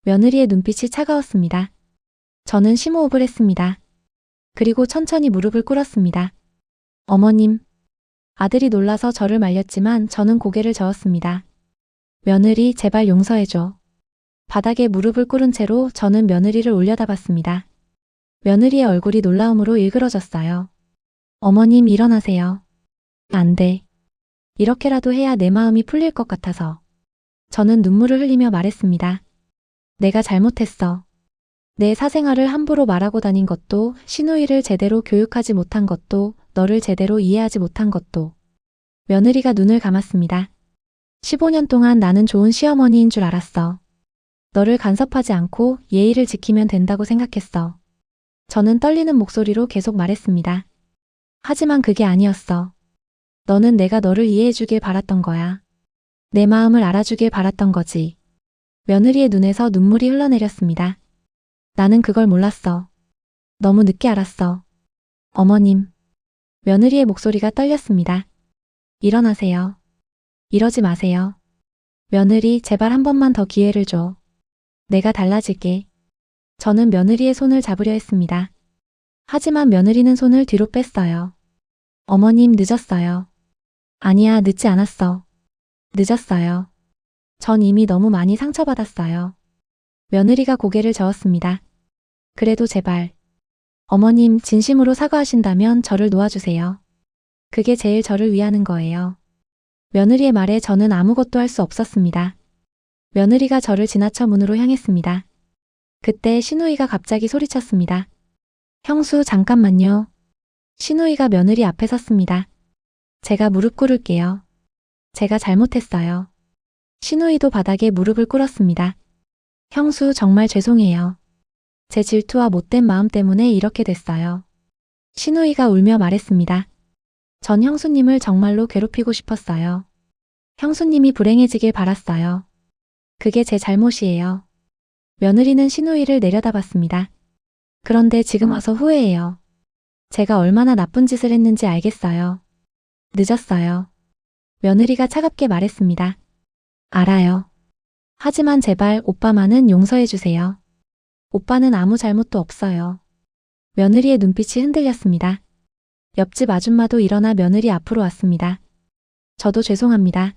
며느리의 눈빛이 차가웠습니다. 저는 심호흡을 했습니다. 그리고 천천히 무릎을 꿇었습니다. 어머님. 아들이 놀라서 저를 말렸지만 저는 고개를 저었습니다. 며느리, 제발 용서해줘. 바닥에 무릎을 꿇은 채로 저는 며느리를 올려다봤습니다. 며느리의 얼굴이 놀라움으로 일그러졌어요. 어머님, 일어나세요. 안 돼. 이렇게라도 해야 내 마음이 풀릴 것 같아서. 저는 눈물을 흘리며 말했습니다. 내가 잘못했어. 내 사생활을 함부로 말하고 다닌 것도, 신우이를 제대로 교육하지 못한 것도, 너를 제대로 이해하지 못한 것도. 며느리가 눈을 감았습니다. 15년 동안 나는 좋은 시어머니인 줄 알았어. 너를 간섭하지 않고 예의를 지키면 된다고 생각했어. 저는 떨리는 목소리로 계속 말했습니다. 하지만 그게 아니었어. 너는 내가 너를 이해해주길 바랐던 거야. 내 마음을 알아주길 바랐던 거지. 며느리의 눈에서 눈물이 흘러내렸습니다. 나는 그걸 몰랐어. 너무 늦게 알았어. 어머님. 며느리의 목소리가 떨렸습니다. 일어나세요. 이러지 마세요. 며느리, 제발 한 번만 더 기회를 줘. 내가 달라질게. 저는 며느리의 손을 잡으려 했습니다. 하지만 며느리는 손을 뒤로 뺐어요. 어머님, 늦었어요. 아니야, 늦지 않았어. 늦었어요. 전 이미 너무 많이 상처받았어요. 며느리가 고개를 저었습니다. 그래도 제발. 어머님, 진심으로 사과하신다면 저를 놓아주세요. 그게 제일 저를 위하는 거예요. 며느리의 말에 저는 아무것도 할 수 없었습니다. 며느리가 저를 지나쳐 문으로 향했습니다. 그때 신우이가 갑자기 소리쳤습니다. 형수, 잠깐만요. 신우이가 며느리 앞에 섰습니다. 제가 무릎 꿇을게요. 제가 잘못했어요. 신우이도 바닥에 무릎을 꿇었습니다. 형수, 정말 죄송해요. 제 질투와 못된 마음 때문에 이렇게 됐어요. 신우이가 울며 말했습니다. 전 형수님을 정말로 괴롭히고 싶었어요. 형수님이 불행해지길 바랐어요. 그게 제 잘못이에요. 며느리는 신우이를 내려다봤습니다. 그런데 지금 와서 후회해요. 제가 얼마나 나쁜 짓을 했는지 알겠어요. 늦었어요. 며느리가 차갑게 말했습니다. 알아요. 하지만 제발 오빠만은 용서해주세요. 오빠는 아무 잘못도 없어요. 며느리의 눈빛이 흔들렸습니다. 옆집 아줌마도 일어나 며느리 앞으로 왔습니다. 저도 죄송합니다.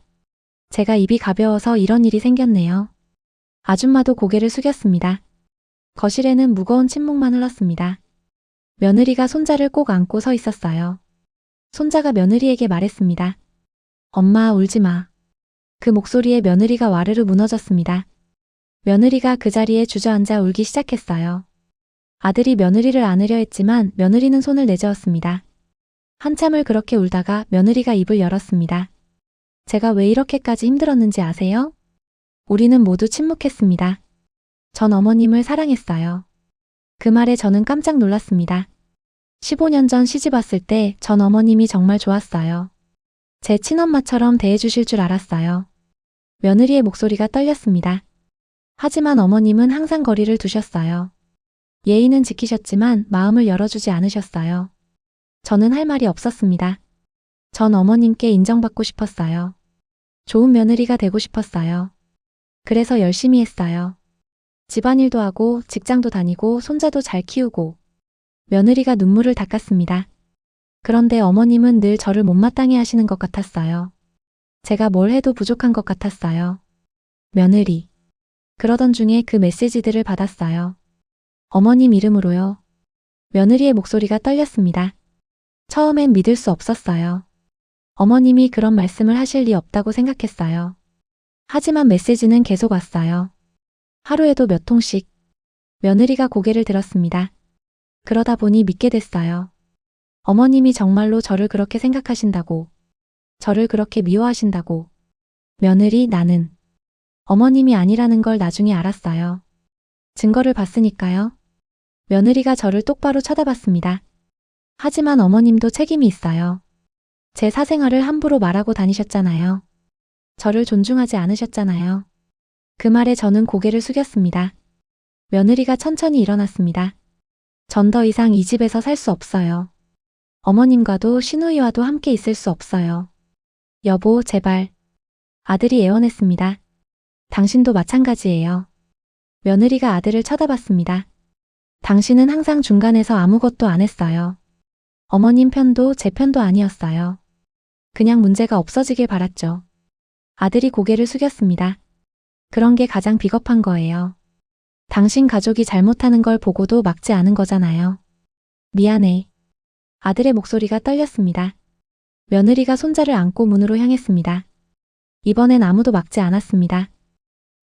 제가 입이 가벼워서 이런 일이 생겼네요. 아줌마도 고개를 숙였습니다. 거실에는 무거운 침묵만 흘렀습니다. 며느리가 손자를 꼭 안고 서 있었어요. 손자가 며느리에게 말했습니다. 엄마, 울지 마. 그 목소리에 며느리가 와르르 무너졌습니다. 며느리가 그 자리에 주저앉아 울기 시작했어요. 아들이 며느리를 안으려 했지만 며느리는 손을 내저었습니다. 한참을 그렇게 울다가 며느리가 입을 열었습니다. 제가 왜 이렇게까지 힘들었는지 아세요? 우리는 모두 침묵했습니다. 전 어머님을 사랑했어요. 그 말에 저는 깜짝 놀랐습니다. 15년 전 시집 왔을 때 전 어머님이 정말 좋았어요. 제 친엄마처럼 대해주실 줄 알았어요. 며느리의 목소리가 떨렸습니다. 하지만 어머님은 항상 거리를 두셨어요. 예의는 지키셨지만 마음을 열어주지 않으셨어요. 저는 할 말이 없었습니다. 전 어머님께 인정받고 싶었어요. 좋은 며느리가 되고 싶었어요. 그래서 열심히 했어요. 집안일도 하고 직장도 다니고 손자도 잘 키우고. 며느리가 눈물을 닦았습니다. 그런데 어머님은 늘 저를 못마땅해 하시는 것 같았어요. 제가 뭘 해도 부족한 것 같았어요. 며느리. 그러던 중에 그 메시지들을 받았어요. 어머님 이름으로요. 며느리의 목소리가 떨렸습니다. 처음엔 믿을 수 없었어요. 어머님이 그런 말씀을 하실 리 없다고 생각했어요. 하지만 메시지는 계속 왔어요. 하루에도 몇 통씩. 며느리가 고개를 들었습니다. 그러다 보니 믿게 됐어요. 어머님이 정말로 저를 그렇게 생각하신다고. 저를 그렇게 미워하신다고. 며느리 나는 어머님이 아니라는 걸 나중에 알았어요. 증거를 봤으니까요. 며느리가 저를 똑바로 쳐다봤습니다. 하지만 어머님도 책임이 있어요. 제 사생활을 함부로 말하고 다니셨잖아요. 저를 존중하지 않으셨잖아요. 그 말에 저는 고개를 숙였습니다. 며느리가 천천히 일어났습니다. 전 더 이상 이 집에서 살 수 없어요. 어머님과도 시누이와도 함께 있을 수 없어요. 여보, 제발. 아들이 애원했습니다. 당신도 마찬가지예요. 며느리가 아들을 쳐다봤습니다. 당신은 항상 중간에서 아무것도 안 했어요. 어머님 편도 제 편도 아니었어요. 그냥 문제가 없어지길 바랐죠. 아들이 고개를 숙였습니다. 그런 게 가장 비겁한 거예요. 당신 가족이 잘못하는 걸 보고도 막지 않은 거잖아요. 미안해. 아들의 목소리가 떨렸습니다. 며느리가 손자를 안고 문으로 향했습니다. 이번엔 아무도 막지 않았습니다.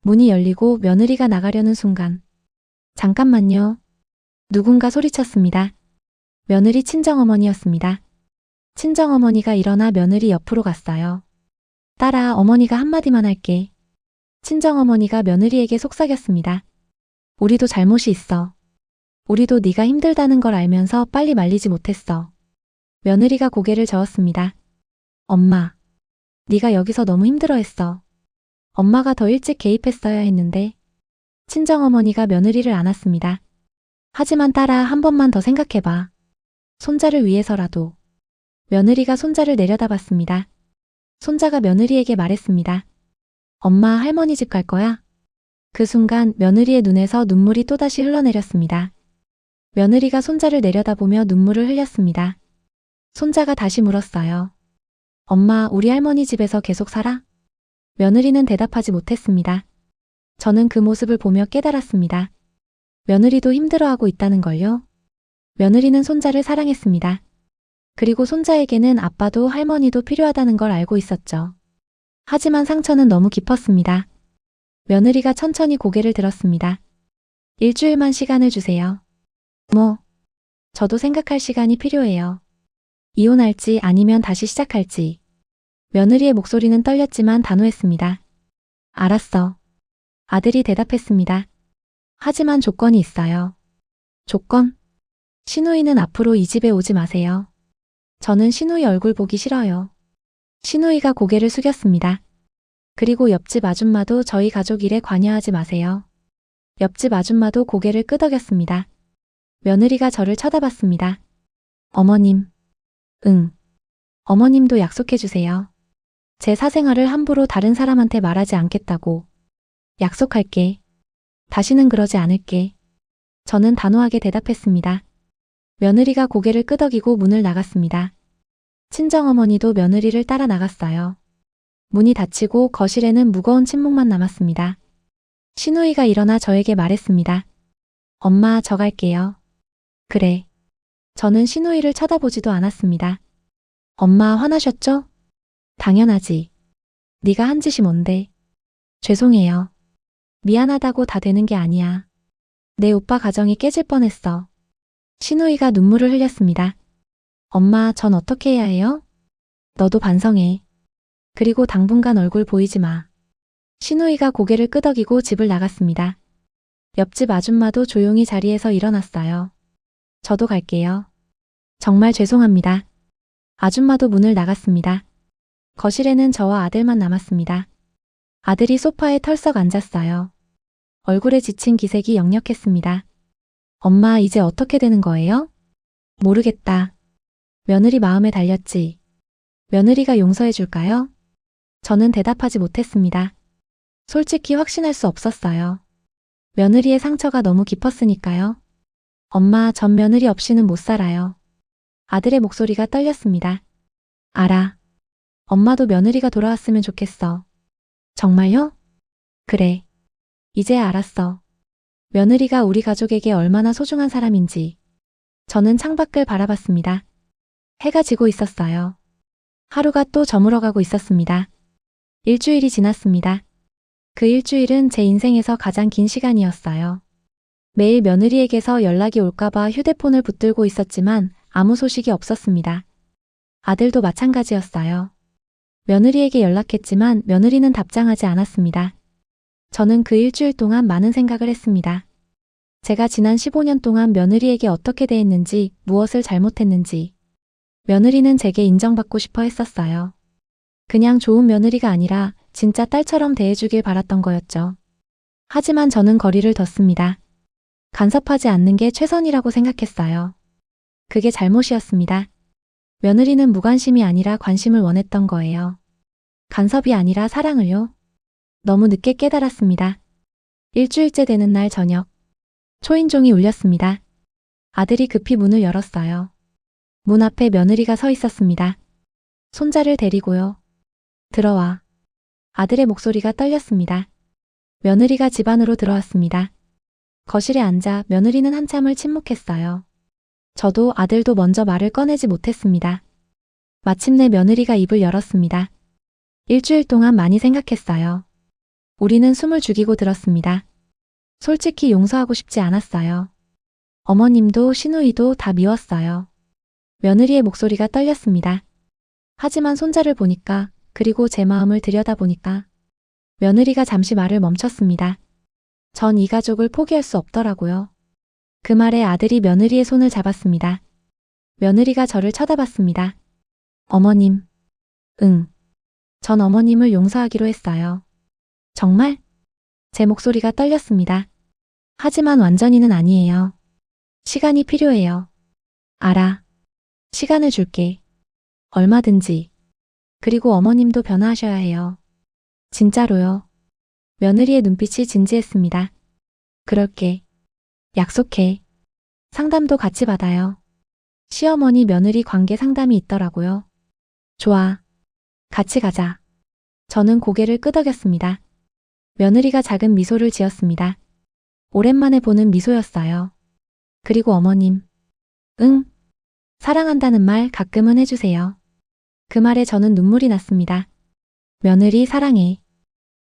문이 열리고 며느리가 나가려는 순간. 잠깐만요. 누군가 소리쳤습니다. 며느리 친정어머니였습니다. 친정어머니가 일어나 며느리 옆으로 갔어요. 딸아, 어머니가 한마디만 할게. 친정어머니가 며느리에게 속삭였습니다. 우리도 잘못이 있어. 우리도 네가 힘들다는 걸 알면서 빨리 말리지 못했어. 며느리가 고개를 저었습니다. 엄마, 네가 여기서 너무 힘들어했어. 엄마가 더 일찍 개입했어야 했는데. 친정어머니가 며느리를 안았습니다. 하지만 딸아, 한 번만 더 생각해봐. 손자를 위해서라도. 며느리가 손자를 내려다봤습니다. 손자가 며느리에게 말했습니다. 엄마, 할머니 집 갈 거야? 그 순간 며느리의 눈에서 눈물이 또다시 흘러내렸습니다. 며느리가 손자를 내려다보며 눈물을 흘렸습니다. 손자가 다시 물었어요. 엄마, 우리 할머니 집에서 계속 살아? 며느리는 대답하지 못했습니다. 저는 그 모습을 보며 깨달았습니다. 며느리도 힘들어하고 있다는 걸요. 며느리는 손자를 사랑했습니다. 그리고 손자에게는 아빠도 할머니도 필요하다는 걸 알고 있었죠. 하지만 상처는 너무 깊었습니다. 며느리가 천천히 고개를 들었습니다. 일주일만 시간을 주세요. 저도 생각할 시간이 필요해요. 이혼할지 아니면 다시 시작할지. 며느리의 목소리는 떨렸지만 단호했습니다. 알았어. 아들이 대답했습니다. 하지만 조건이 있어요. 조건? 시누이는 앞으로 이 집에 오지 마세요. 저는 시누이 얼굴 보기 싫어요. 시누이가 고개를 숙였습니다. 그리고 옆집 아줌마도 저희 가족 일에 관여하지 마세요. 옆집 아줌마도 고개를 끄덕였습니다. 며느리가 저를 쳐다봤습니다. 어머님. 응. 어머님도 약속해주세요. 제 사생활을 함부로 다른 사람한테 말하지 않겠다고. 약속할게. 다시는 그러지 않을게. 저는 단호하게 대답했습니다. 며느리가 고개를 끄덕이고 문을 나갔습니다. 친정어머니도 며느리를 따라 나갔어요. 문이 닫히고 거실에는 무거운 침묵만 남았습니다. 시누이가 일어나 저에게 말했습니다. 엄마, 저 갈게요. 그래. 저는 시누이를 쳐다보지도 않았습니다. 엄마 화나셨죠? 당연하지. 네가 한 짓이 뭔데? 죄송해요. 미안하다고 다 되는 게 아니야. 내 오빠 가정이 깨질 뻔했어. 시누이가 눈물을 흘렸습니다. 엄마, 전 어떻게 해야 해요? 너도 반성해. 그리고 당분간 얼굴 보이지 마. 신우이가 고개를 끄덕이고 집을 나갔습니다. 옆집 아줌마도 조용히 자리에서 일어났어요. 저도 갈게요. 정말 죄송합니다. 아줌마도 문을 나갔습니다. 거실에는 저와 아들만 남았습니다. 아들이 소파에 털썩 앉았어요. 얼굴에 지친 기색이 역력했습니다. 엄마, 이제 어떻게 되는 거예요? 모르겠다. 며느리 마음에 달렸지. 며느리가 용서해 줄까요? 저는 대답하지 못했습니다. 솔직히 확신할 수 없었어요. 며느리의 상처가 너무 깊었으니까요. 엄마, 전 며느리 없이는 못 살아요. 아들의 목소리가 떨렸습니다. 알아. 엄마도 며느리가 돌아왔으면 좋겠어. 정말요? 그래. 이제야 알았어. 며느리가 우리 가족에게 얼마나 소중한 사람인지. 저는 창밖을 바라봤습니다. 해가 지고 있었어요. 하루가 또 저물어가고 있었습니다. 일주일이 지났습니다. 그 일주일은 제 인생에서 가장 긴 시간이었어요. 매일 며느리에게서 연락이 올까봐 휴대폰을 붙들고 있었지만 아무 소식이 없었습니다. 아들도 마찬가지였어요. 며느리에게 연락했지만 며느리는 답장하지 않았습니다. 저는 그 일주일 동안 많은 생각을 했습니다. 제가 지난 15년 동안 며느리에게 어떻게 대했는지, 무엇을 잘못했는지. 며느리는 제게 인정받고 싶어 했었어요. 그냥 좋은 며느리가 아니라 진짜 딸처럼 대해주길 바랐던 거였죠. 하지만 저는 거리를 뒀습니다. 간섭하지 않는 게 최선이라고 생각했어요. 그게 잘못이었습니다. 며느리는 무관심이 아니라 관심을 원했던 거예요. 간섭이 아니라 사랑을요. 너무 늦게 깨달았습니다. 일주일째 되는 날 저녁. 초인종이 울렸습니다. 아들이 급히 문을 열었어요. 문 앞에 며느리가 서 있었습니다. 손자를 데리고요. 들어와. 아들의 목소리가 떨렸습니다. 며느리가 집 안으로 들어왔습니다. 거실에 앉아 며느리는 한참을 침묵했어요. 저도 아들도 먼저 말을 꺼내지 못했습니다. 마침내 며느리가 입을 열었습니다. 일주일 동안 많이 생각했어요. 우리는 숨을 죽이고 들었습니다. 솔직히 용서하고 싶지 않았어요. 어머님도 신우이도 다 미웠어요. 며느리의 목소리가 떨렸습니다. 하지만 손자를 보니까, 그리고 제 마음을 들여다보니까 며느리가 잠시 말을 멈췄습니다. 전 이 가족을 포기할 수 없더라고요. 그 말에 아들이 며느리의 손을 잡았습니다. 며느리가 저를 쳐다봤습니다. 어머님. 응. 전 어머님을 용서하기로 했어요. 정말? 제 목소리가 떨렸습니다. 하지만 완전히는 아니에요. 시간이 필요해요. 알아. 시간을 줄게. 얼마든지. 그리고 어머님도 변화하셔야 해요. 진짜로요. 며느리의 눈빛이 진지했습니다. 그럴게. 약속해. 상담도 같이 받아요. 시어머니 며느리 관계 상담이 있더라고요. 좋아. 같이 가자. 저는 고개를 끄덕였습니다. 며느리가 작은 미소를 지었습니다. 오랜만에 보는 미소였어요. 그리고 어머님. 응. 사랑한다는 말 가끔은 해주세요. 그 말에 저는 눈물이 났습니다. 며느리 사랑해.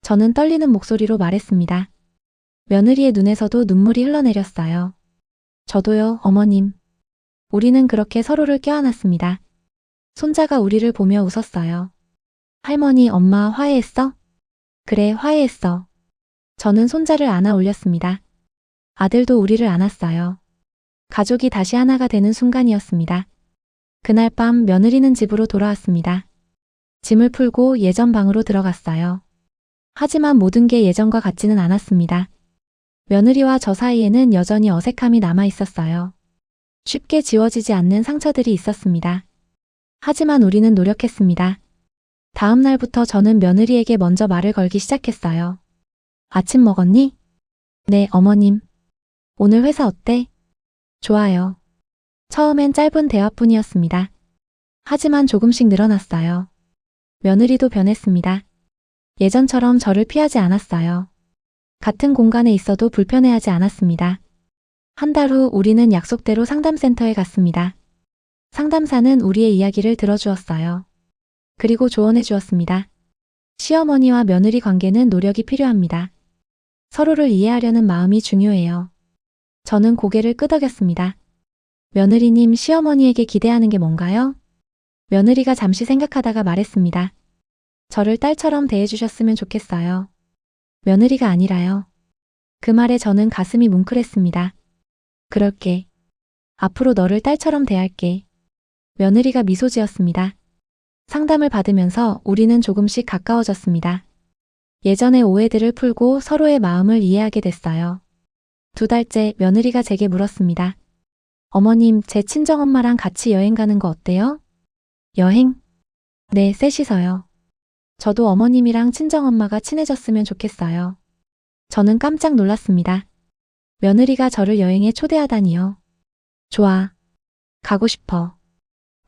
저는 떨리는 목소리로 말했습니다. 며느리의 눈에서도 눈물이 흘러내렸어요. 저도요, 어머님. 우리는 그렇게 서로를 껴안았습니다. 손자가 우리를 보며 웃었어요. 할머니, 엄마 화해했어? 그래, 화해했어. 저는 손자를 안아 올렸습니다. 아들도 우리를 안았어요. 가족이 다시 하나가 되는 순간이었습니다. 그날 밤 며느리는 집으로 돌아왔습니다. 짐을 풀고 예전 방으로 들어갔어요. 하지만 모든 게 예전과 같지는 않았습니다. 며느리와 저 사이에는 여전히 어색함이 남아 있었어요. 쉽게 지워지지 않는 상처들이 있었습니다. 하지만 우리는 노력했습니다. 다음 날부터 저는 며느리에게 먼저 말을 걸기 시작했어요. 아침 먹었니? 네, 어머님. 오늘 회사 어때? 좋아요. 처음엔 짧은 대화뿐이었습니다. 하지만 조금씩 늘어났어요. 며느리도 변했습니다. 예전처럼 저를 피하지 않았어요. 같은 공간에 있어도 불편해하지 않았습니다. 한 달 후 우리는 약속대로 상담센터에 갔습니다. 상담사는 우리의 이야기를 들어주었어요. 그리고 조언해 주었습니다. 시어머니와 며느리 관계는 노력이 필요합니다. 서로를 이해하려는 마음이 중요해요. 저는 고개를 끄덕였습니다. 며느리님, 시어머니에게 기대하는 게 뭔가요? 며느리가 잠시 생각하다가 말했습니다. 저를 딸처럼 대해주셨으면 좋겠어요. 며느리가 아니라요. 그 말에 저는 가슴이 뭉클했습니다. 그럴게. 앞으로 너를 딸처럼 대할게. 며느리가 미소 지었습니다. 상담을 받으면서 우리는 조금씩 가까워졌습니다. 예전의 오해들을 풀고 서로의 마음을 이해하게 됐어요. 2달째 며느리가 제게 물었습니다. 어머님, 제 친정엄마랑 같이 여행 가는 거 어때요? 여행? 네, 셋이서요. 저도 어머님이랑 친정엄마가 친해졌으면 좋겠어요. 저는 깜짝 놀랐습니다. 며느리가 저를 여행에 초대하다니요. 좋아. 가고 싶어.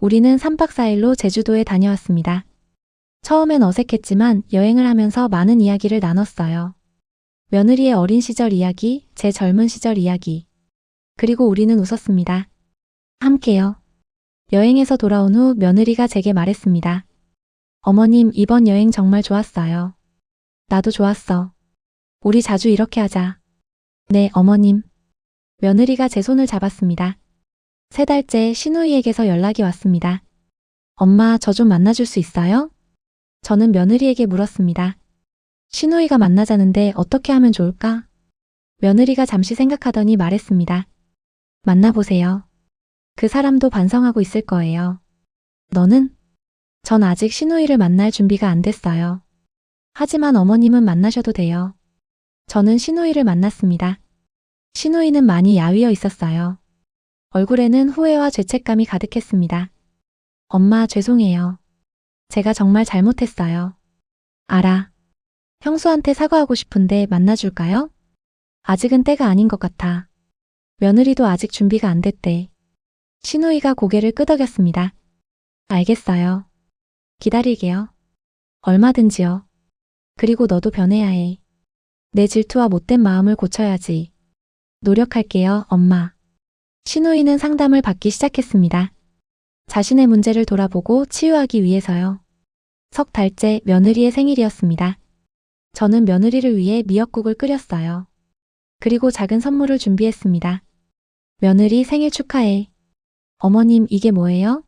우리는 3박 4일로 제주도에 다녀왔습니다. 처음엔 어색했지만 여행을 하면서 많은 이야기를 나눴어요. 며느리의 어린 시절 이야기, 제 젊은 시절 이야기. 그리고 우리는 웃었습니다. 함께요. 여행에서 돌아온 후 며느리가 제게 말했습니다. 어머님, 이번 여행 정말 좋았어요. 나도 좋았어. 우리 자주 이렇게 하자. 네, 어머님. 며느리가 제 손을 잡았습니다. 3달째 시누이에게서 연락이 왔습니다. 엄마, 저 좀 만나줄 수 있어요? 저는 며느리에게 물었습니다. 시누이가 만나자는데 어떻게 하면 좋을까? 며느리가 잠시 생각하더니 말했습니다. 만나보세요. 그 사람도 반성하고 있을 거예요. 너는? 전 아직 시누이를 만날 준비가 안 됐어요. 하지만 어머님은 만나셔도 돼요. 저는 시누이를 만났습니다. 시누이는 많이 야위어 있었어요. 얼굴에는 후회와 죄책감이 가득했습니다. 엄마, 죄송해요. 제가 정말 잘못했어요. 알아. 형수한테 사과하고 싶은데 만나줄까요? 아직은 때가 아닌 것 같아. 며느리도 아직 준비가 안 됐대. 시누이가 고개를 끄덕였습니다. 알겠어요. 기다릴게요. 얼마든지요. 그리고 너도 변해야 해. 내 질투와 못된 마음을 고쳐야지. 노력할게요, 엄마. 시누이는 상담을 받기 시작했습니다. 자신의 문제를 돌아보고 치유하기 위해서요. 3달째 며느리의 생일이었습니다. 저는 며느리를 위해 미역국을 끓였어요. 그리고 작은 선물을 준비했습니다. 며느리 생일 축하해. 어머님, 이게 뭐예요?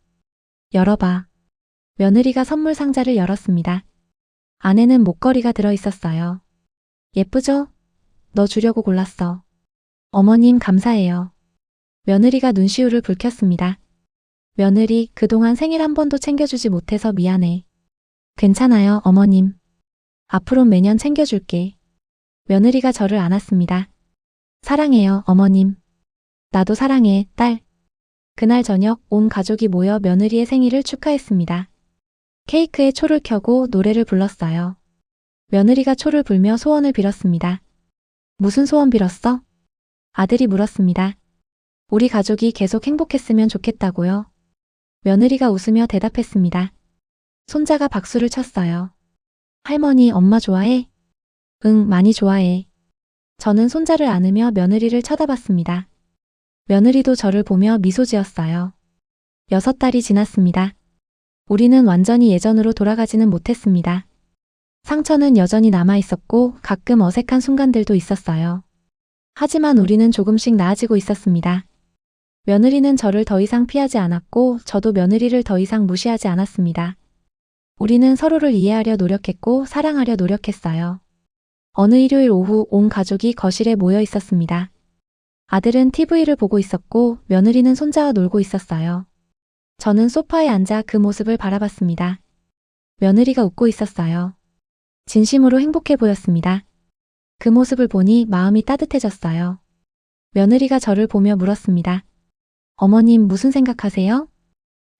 열어봐. 며느리가 선물 상자를 열었습니다. 안에는 목걸이가 들어있었어요. 예쁘죠? 너 주려고 골랐어. 어머님, 감사해요. 며느리가 눈시울을 붉혔습니다. 며느리, 그동안 생일 한 번도 챙겨주지 못해서 미안해. 괜찮아요, 어머님. 앞으로 매년 챙겨줄게. 며느리가 저를 안았습니다. 사랑해요, 어머님. 나도 사랑해, 딸. 그날 저녁 온 가족이 모여 며느리의 생일을 축하했습니다. 케이크에 초를 켜고 노래를 불렀어요. 며느리가 초를 불며 소원을 빌었습니다. 무슨 소원 빌었어? 아들이 물었습니다. 우리 가족이 계속 행복했으면 좋겠다고요. 며느리가 웃으며 대답했습니다. 손자가 박수를 쳤어요. 할머니, 엄마 좋아해? 응, 많이 좋아해. 저는 손자를 안으며 며느리를 쳐다봤습니다. 며느리도 저를 보며 미소 지었어요. 6달이 지났습니다. 우리는 완전히 예전으로 돌아가지는 못했습니다. 상처는 여전히 남아 있었고 가끔 어색한 순간들도 있었어요. 하지만 우리는 조금씩 나아지고 있었습니다. 며느리는 저를 더 이상 피하지 않았고 저도 며느리를 더 이상 무시하지 않았습니다. 우리는 서로를 이해하려 노력했고 사랑하려 노력했어요. 어느 일요일 오후 온 가족이 거실에 모여 있었습니다. 아들은 TV를 보고 있었고 며느리는 손자와 놀고 있었어요. 저는 소파에 앉아 그 모습을 바라봤습니다. 며느리가 웃고 있었어요. 진심으로 행복해 보였습니다. 그 모습을 보니 마음이 따뜻해졌어요. 며느리가 저를 보며 물었습니다. 어머님, 무슨 생각하세요?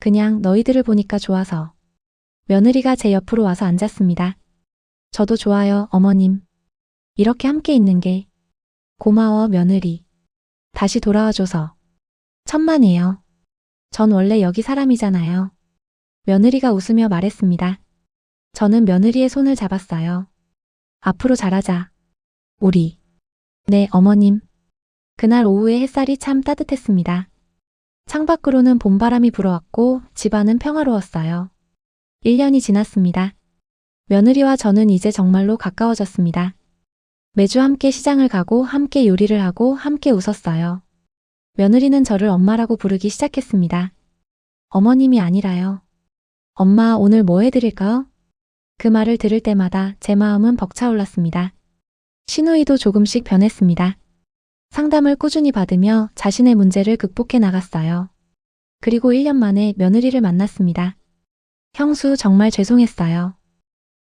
그냥 너희들을 보니까 좋아서. 며느리가 제 옆으로 와서 앉았습니다. 저도 좋아요, 어머님. 이렇게 함께 있는 게. 고마워, 며느리. 다시 돌아와줘서. 천만에요. 전 원래 여기 사람이잖아요. 며느리가 웃으며 말했습니다. 저는 며느리의 손을 잡았어요. 앞으로 잘하자. 우리. 네, 어머님. 그날 오후의 햇살이 참 따뜻했습니다. 창밖으로는 봄바람이 불어왔고 집안은 평화로웠어요. 1년이 지났습니다. 며느리와 저는 이제 정말로 가까워졌습니다. 매주 함께 시장을 가고 함께 요리를 하고 함께 웃었어요. 며느리는 저를 엄마라고 부르기 시작했습니다. 어머님이 아니라요. 엄마, 오늘 뭐 해드릴까요? 그 말을 들을 때마다 제 마음은 벅차올랐습니다. 신우이도 조금씩 변했습니다. 상담을 꾸준히 받으며 자신의 문제를 극복해 나갔어요. 그리고 1년 만에 며느리를 만났습니다. 형수, 정말 죄송했어요.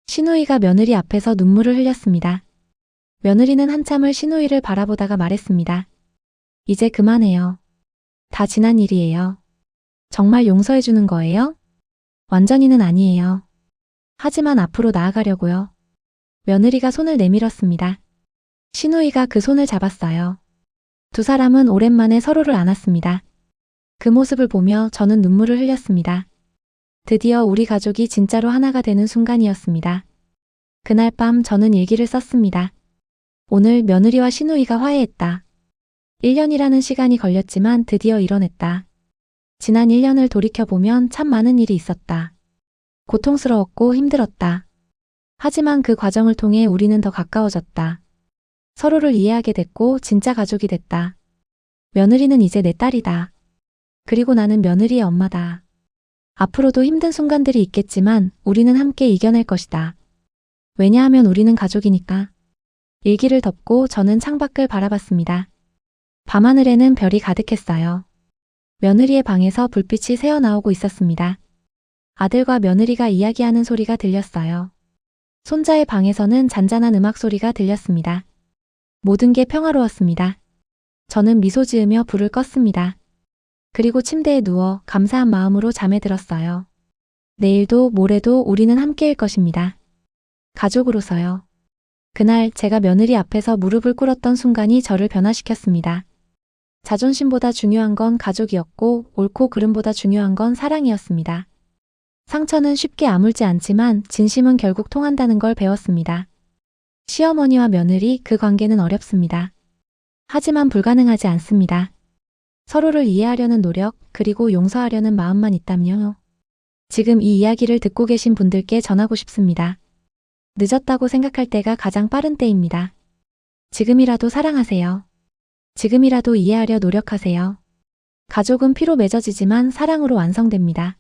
신우이가 며느리 앞에서 눈물을 흘렸습니다. 며느리는 한참을 신우이를 바라보다가 말했습니다. 이제 그만해요. 다 지난 일이에요. 정말 용서해 주는 거예요? 완전히는 아니에요. 하지만 앞으로 나아가려고요. 며느리가 손을 내밀었습니다. 신우이가 그 손을 잡았어요. 두 사람은 오랜만에 서로를 안았습니다. 그 모습을 보며 저는 눈물을 흘렸습니다. 드디어 우리 가족이 진짜로 하나가 되는 순간이었습니다. 그날 밤 저는 일기를 썼습니다. 오늘 며느리와 신우이가 화해했다. 1년이라는 시간이 걸렸지만 드디어 이뤄냈다. 지난 1년을 돌이켜보면 참 많은 일이 있었다. 고통스러웠고 힘들었다. 하지만 그 과정을 통해 우리는 더 가까워졌다. 서로를 이해하게 됐고 진짜 가족이 됐다. 며느리는 이제 내 딸이다. 그리고 나는 며느리의 엄마다. 앞으로도 힘든 순간들이 있겠지만 우리는 함께 이겨낼 것이다. 왜냐하면 우리는 가족이니까. 일기를 덮고 저는 창밖을 바라봤습니다. 밤하늘에는 별이 가득했어요. 며느리의 방에서 불빛이 새어나오고 있었습니다. 아들과 며느리가 이야기하는 소리가 들렸어요. 손자의 방에서는 잔잔한 음악 소리가 들렸습니다. 모든 게 평화로웠습니다. 저는 미소 지으며 불을 껐습니다. 그리고 침대에 누워 감사한 마음으로 잠에 들었어요. 내일도 모레도 우리는 함께일 것입니다. 가족으로서요. 그날 제가 며느리 앞에서 무릎을 꿇었던 순간이 저를 변화시켰습니다. 자존심보다 중요한 건 가족이었고 옳고 그름보다 중요한 건 사랑이었습니다. 상처는 쉽게 아물지 않지만 진심은 결국 통한다는 걸 배웠습니다. 시어머니와 며느리, 그 관계는 어렵습니다. 하지만 불가능하지 않습니다. 서로를 이해하려는 노력, 그리고 용서하려는 마음만 있다면요. 지금 이 이야기를 듣고 계신 분들께 전하고 싶습니다. 늦었다고 생각할 때가 가장 빠른 때입니다. 지금이라도 사랑하세요. 지금이라도 이해하려 노력하세요. 가족은 피로 맺어지지만 사랑으로 완성됩니다.